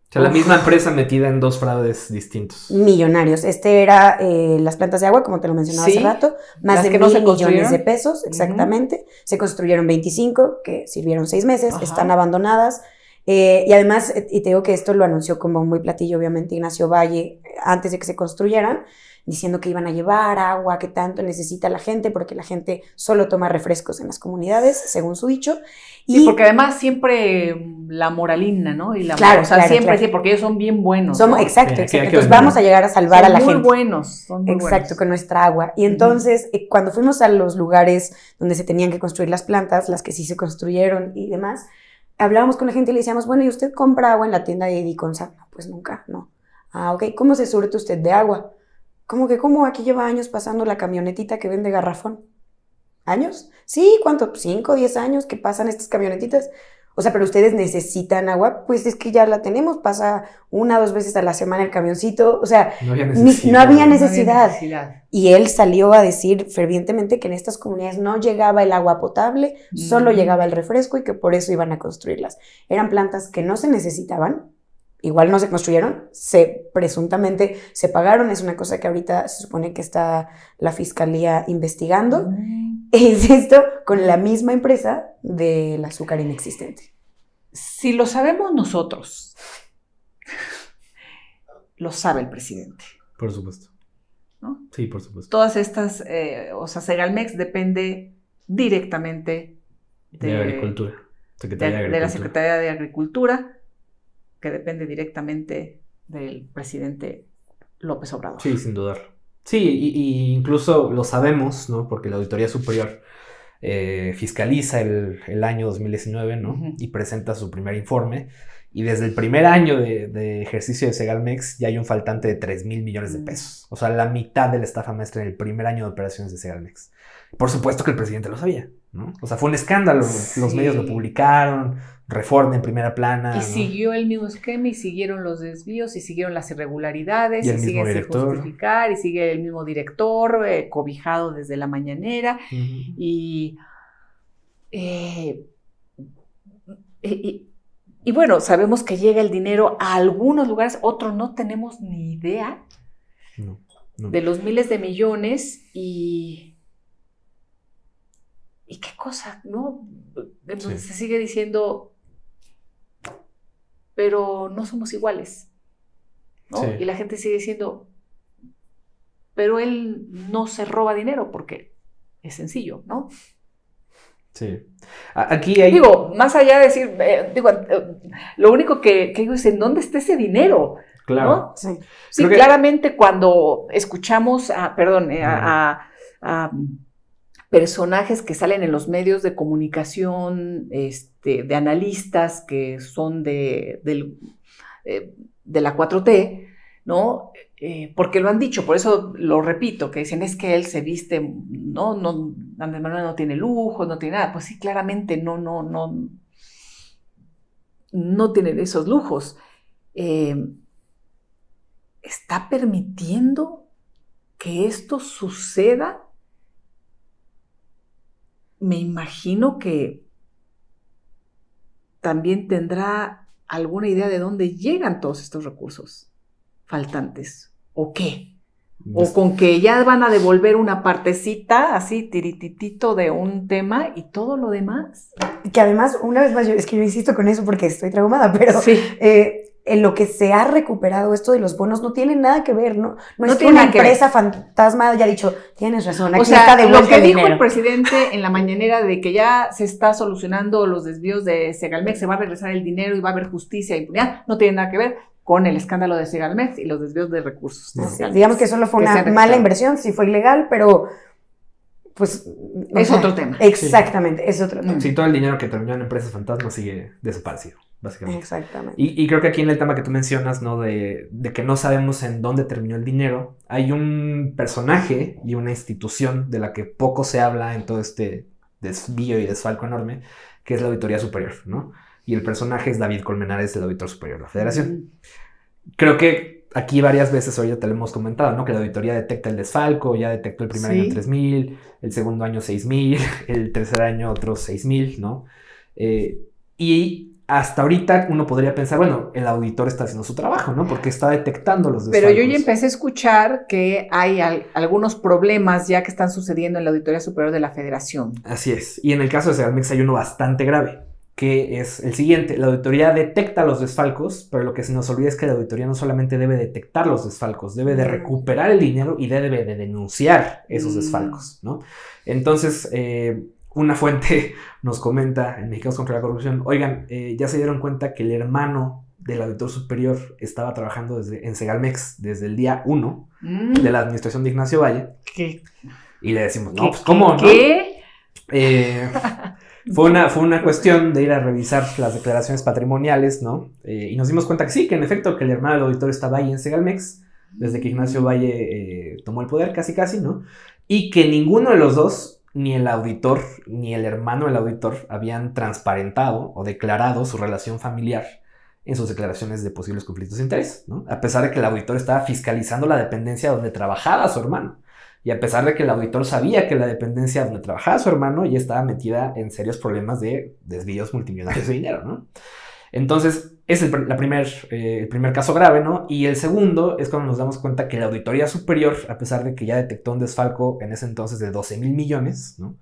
Speaker 1: O sea, la misma empresa metida en dos fraudes distintos.
Speaker 3: Millonarios. Era las plantas de agua, como te lo mencionaba hace rato, más de 1,000 millones de pesos, exactamente. Se construyeron 25, que sirvieron 6 meses, están abandonadas. Y además, y te digo que esto lo anunció como muy platillo, obviamente, Ignacio Valle, antes de que se construyeran, diciendo que iban a llevar agua, que tanto necesita la gente, porque la gente solo toma refrescos en las comunidades, según su dicho.
Speaker 2: Sí, porque además siempre la moralina, ¿no? Y la
Speaker 3: claro,
Speaker 2: o sea,
Speaker 3: claro,
Speaker 2: siempre
Speaker 3: claro.
Speaker 2: Sí, porque ellos son bien buenos.
Speaker 3: Somos,
Speaker 2: ¿no?
Speaker 3: exacto.
Speaker 1: Aquí
Speaker 3: Entonces vamos a llegar a salvar a la gente.
Speaker 2: Son muy buenos.
Speaker 3: Exacto, con nuestra agua. Y entonces, cuando fuimos a los lugares donde se tenían que construir las plantas, las que sí se construyeron y demás, hablábamos con la gente y le decíamos, bueno, ¿y usted compra agua en la tienda de Diconsa? No, pues nunca, no. Ah, ok. ¿Cómo se surte usted de agua? ¿Cómo? Aquí lleva años pasando la camionetita que vende garrafón. ¿Años? Sí, ¿cuánto? 5, 10 años que pasan estas camionetitas. O sea, pero ustedes necesitan agua, pues es que ya la tenemos, pasa 1 o 2 veces a la semana el camioncito, o sea, no había necesidad. Y él salió a decir fervientemente que en estas comunidades no llegaba el agua potable, solo llegaba el refresco y que por eso iban a construirlas. Eran plantas que no se necesitaban, igual no se construyeron, presuntamente se pagaron, es una cosa que ahorita se supone que está la fiscalía investigando. Insisto, con la misma empresa del azúcar inexistente.
Speaker 2: Si lo sabemos nosotros, lo sabe el presidente.
Speaker 1: Por supuesto.
Speaker 2: ¿No?
Speaker 1: Sí, por supuesto.
Speaker 2: Todas estas, o sea, Segalmex depende directamente
Speaker 1: de Agricultura.
Speaker 2: De la Secretaría de Agricultura, que depende directamente del presidente López Obrador.
Speaker 1: Sí, sin dudar. Sí, y incluso lo sabemos, ¿no? Porque la Auditoría Superior fiscaliza el año 2019, ¿no? Uh-huh. Y presenta su primer informe. Y desde el primer año de ejercicio de Segalmex ya hay un faltante de 3,000 millones de pesos. O sea, la mitad de la estafa maestra en el primer año de operaciones de Segalmex. Por supuesto que el presidente lo sabía, ¿no? O sea, fue un escándalo. Sí. Los medios lo publicaron, Reforma en primera plana.
Speaker 2: Y ¿no? Siguió el mismo esquema, y siguieron los desvíos, y siguieron las irregularidades, y sigue sin justificar, y sigue el mismo director, cobijado desde la mañanera. Uh-huh. Y bueno, sabemos que llega el dinero a algunos lugares, otros no tenemos ni idea de los miles de millones. ¿Y qué cosa, no? Entonces se sigue diciendo, pero no somos iguales, ¿no? Sí. Y la gente sigue diciendo, pero él no se roba dinero, porque es sencillo, ¿no?
Speaker 1: Sí. Aquí hay...
Speaker 2: Digo, más allá de decir, lo único que digo es, ¿en dónde está ese dinero?
Speaker 1: Claro.
Speaker 2: ¿No? Sí, claramente cuando escuchamos a personajes que salen en los medios de comunicación, de analistas que son de la 4T, ¿no? Porque lo han dicho, por eso lo repito, que dicen, es que él se viste, no, Andrés Manuel no tiene lujos, no tiene nada. Pues sí, claramente no tienen esos lujos. ¿Está permitiendo que esto suceda? Me imagino que también tendrá alguna idea de dónde llegan todos estos recursos faltantes, ¿o qué? O con que ya van a devolver una partecita, así, tirititito de un tema, y todo lo demás.
Speaker 3: Que además, una vez más, es que yo insisto con eso porque estoy traumada, pero
Speaker 2: sí.
Speaker 3: En lo que se ha recuperado esto de los bonos no tiene nada que ver, no es que una empresa fantasma haya dicho, tienes razón, aquí está de vuelta el dinero.
Speaker 2: Lo que dijo el presidente en la mañanera de que ya se está solucionando los desvíos de Segalmex, se va a regresar el dinero y va a haber justicia e impunidad, no tiene nada que ver con el escándalo de Segalmex y los desvíos de recursos.
Speaker 3: Digamos que solo fue una mala inversión, sí fue ilegal, pero pues...
Speaker 2: Es otro tema.
Speaker 3: Exactamente, sí. Es otro tema.
Speaker 1: Sí, todo el dinero que terminó en empresas fantasmas sigue desaparecido, básicamente.
Speaker 3: Exactamente.
Speaker 1: Y creo que aquí en el tema que tú mencionas, ¿no? De que no sabemos en dónde terminó el dinero, hay un personaje y una institución de la que poco se habla en todo este desvío y desfalco enorme, que es la Auditoría Superior, ¿no? Y el personaje es David Colmenares, el auditor superior de la Federación. Creo que aquí varias veces ahorita te lo hemos comentado, ¿no? Que la auditoría detecta el desfalco, ya detectó el primer año 3,000, el segundo año 6,000, el tercer año otros 6,000, ¿no? Y hasta ahorita uno podría pensar, bueno, el auditor está haciendo su trabajo, ¿no? Porque está detectando los desfalcos.
Speaker 2: Pero yo ya empecé a escuchar que hay algunos problemas ya que están sucediendo en la Auditoría Superior de la Federación.
Speaker 1: Así es. Y en el caso de Segalmex hay uno bastante grave. que es el siguiente. La auditoría detecta los desfalcos, pero lo que se nos olvida es que la auditoría no solamente debe detectar los desfalcos, debe de recuperar el dinero y debe de denunciar esos desfalcos, ¿no? Entonces, una fuente nos comenta en Mexicanos contra la Corrupción, oigan, ya se dieron cuenta que el hermano del auditor superior estaba trabajando en Segalmex desde el día 1 de la administración de Ignacio Valle.
Speaker 2: ¿Qué?
Speaker 1: Y le decimos, no, pues ¿cómo?
Speaker 2: ¿Qué?
Speaker 1: Fue una cuestión de ir a revisar las declaraciones patrimoniales, ¿no? Y nos dimos cuenta que sí, que en efecto, que el hermano del auditor estaba ahí en Segalmex, desde que Ignacio Valle tomó el poder, casi, ¿no? Y que ninguno de los dos, ni el auditor, ni el hermano del auditor, habían transparentado o declarado su relación familiar en sus declaraciones de posibles conflictos de interés, ¿no? A pesar de que el auditor estaba fiscalizando la dependencia donde trabajaba su hermano. Y a pesar de que el auditor sabía que la dependencia donde trabajaba su hermano ya estaba metida en serios problemas de desvíos multimillonarios de dinero, ¿no? Entonces, es el primer caso grave, ¿no? Y el segundo es cuando nos damos cuenta que la Auditoría Superior, a pesar de que ya detectó un desfalco en ese entonces de 12,000 millones, ¿no?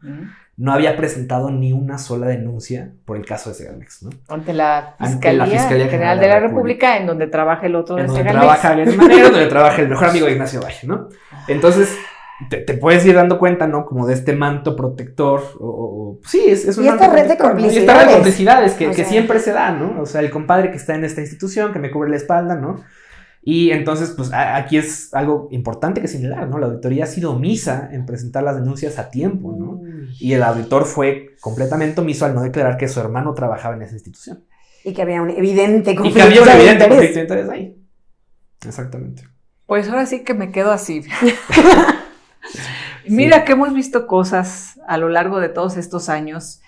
Speaker 1: No había presentado ni una sola denuncia por el caso de Segalmex, ¿no?
Speaker 2: Ante la Fiscalía General de la República, en donde trabaja el otro de Segalmex.
Speaker 1: En donde trabaja Guillermo Manero, donde trabaja el mejor amigo de Ignacio Valle, ¿no? Entonces, te puedes ir dando cuenta, ¿no? Como de este manto protector, sí, es un
Speaker 3: y
Speaker 1: manto
Speaker 3: esta red de complicidades.
Speaker 1: Y esta red de complicidades que
Speaker 3: sea,
Speaker 1: siempre se da, ¿no? O sea, el compadre que está en esta institución, que me cubre la espalda, ¿no? Y entonces, pues, aquí es algo importante que señalar, ¿no? La auditoría ha sido omisa en presentar las denuncias a tiempo, ¿no? Y el auditor fue completamente omiso al no declarar que su hermano trabajaba en esa institución.
Speaker 3: Y que había un evidente conflicto
Speaker 1: de interés ahí. Exactamente.
Speaker 2: Pues ahora sí que me quedo así. Mira que hemos visto cosas a lo largo de todos estos años,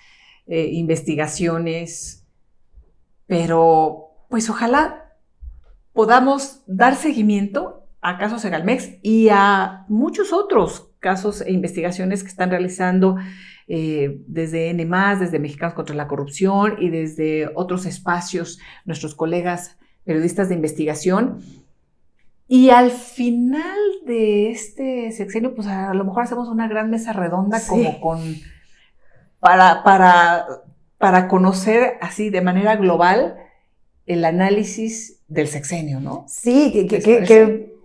Speaker 2: investigaciones, pero pues ojalá podamos dar seguimiento a casos Segalmex y a muchos otros casos e investigaciones que están realizando desde N+, desde Mexicanos contra la Corrupción y desde otros espacios, nuestros colegas periodistas de investigación. Y al final de este sexenio, pues a lo mejor hacemos una gran mesa redonda, sí, como para conocer así de manera global el análisis del sexenio, ¿no?
Speaker 3: Sí, qué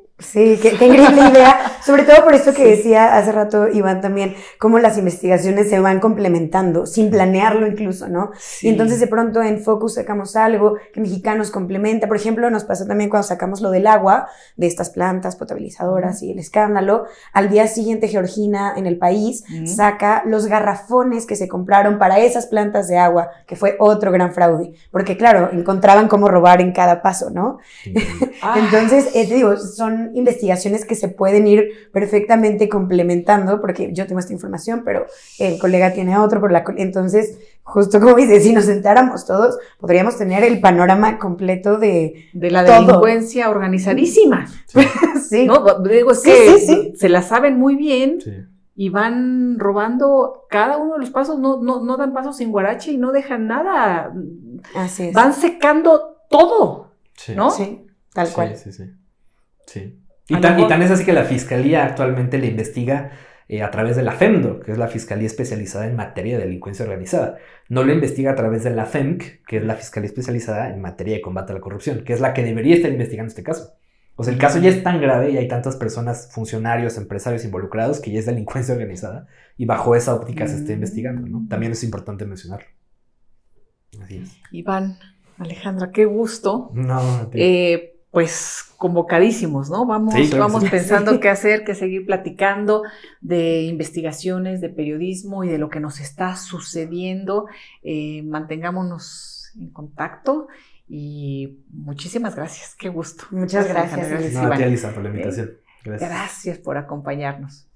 Speaker 3: increíble idea, sobre todo por esto que decía hace rato Iván también, cómo las investigaciones se van complementando, sin planearlo incluso, ¿no? Sí. Y entonces de pronto en Focus sacamos algo que Mexicanos complementa, por ejemplo, nos pasó también cuando sacamos lo del agua, de estas plantas potabilizadoras y el escándalo, al día siguiente Georgina en El País saca los garrafones que se compraron para esas plantas de agua, que fue otro gran fraude, porque claro, encontraban cómo robar en cada paso, ¿no? Entonces, te digo, son investigaciones que se pueden ir perfectamente complementando, porque yo tengo esta información, pero el colega tiene otro, entonces, justo como dices, si nos sentáramos todos, podríamos tener el panorama completo de
Speaker 2: la delincuencia organizadísima.
Speaker 1: Sí.
Speaker 3: Sí.
Speaker 2: ¿No? Digo, es que se la saben muy bien. Sí. Y van robando cada uno de los pasos, no dan pasos sin guarache y no dejan nada.
Speaker 3: Así es.
Speaker 2: Van secando todo,
Speaker 1: sí.
Speaker 2: ¿no?
Speaker 3: Sí, tal cual.
Speaker 1: Sí. Y tan es así que la Fiscalía actualmente le investiga a través de la FEMDO, que es la Fiscalía Especializada en Materia de Delincuencia Organizada. No lo investiga a través de la FEMC, que es la Fiscalía Especializada en Materia de Combate a la Corrupción, que es la que debería estar investigando este caso. O sea, el caso ya es tan grave y hay tantas personas, funcionarios, empresarios involucrados que ya es delincuencia organizada y bajo esa óptica se está investigando, ¿no? También es importante mencionarlo. Así es.
Speaker 2: Iván, Alejandra, qué gusto.
Speaker 1: No,
Speaker 2: pues convocadísimos, ¿no? Vamos pensando qué hacer, qué seguir platicando de investigaciones, de periodismo y de lo que nos está sucediendo. Mantengámonos en contacto y muchísimas gracias. Qué gusto.
Speaker 3: Muchas gracias.
Speaker 1: No, a ti, Alisa, por la invitación.
Speaker 2: Gracias por acompañarnos.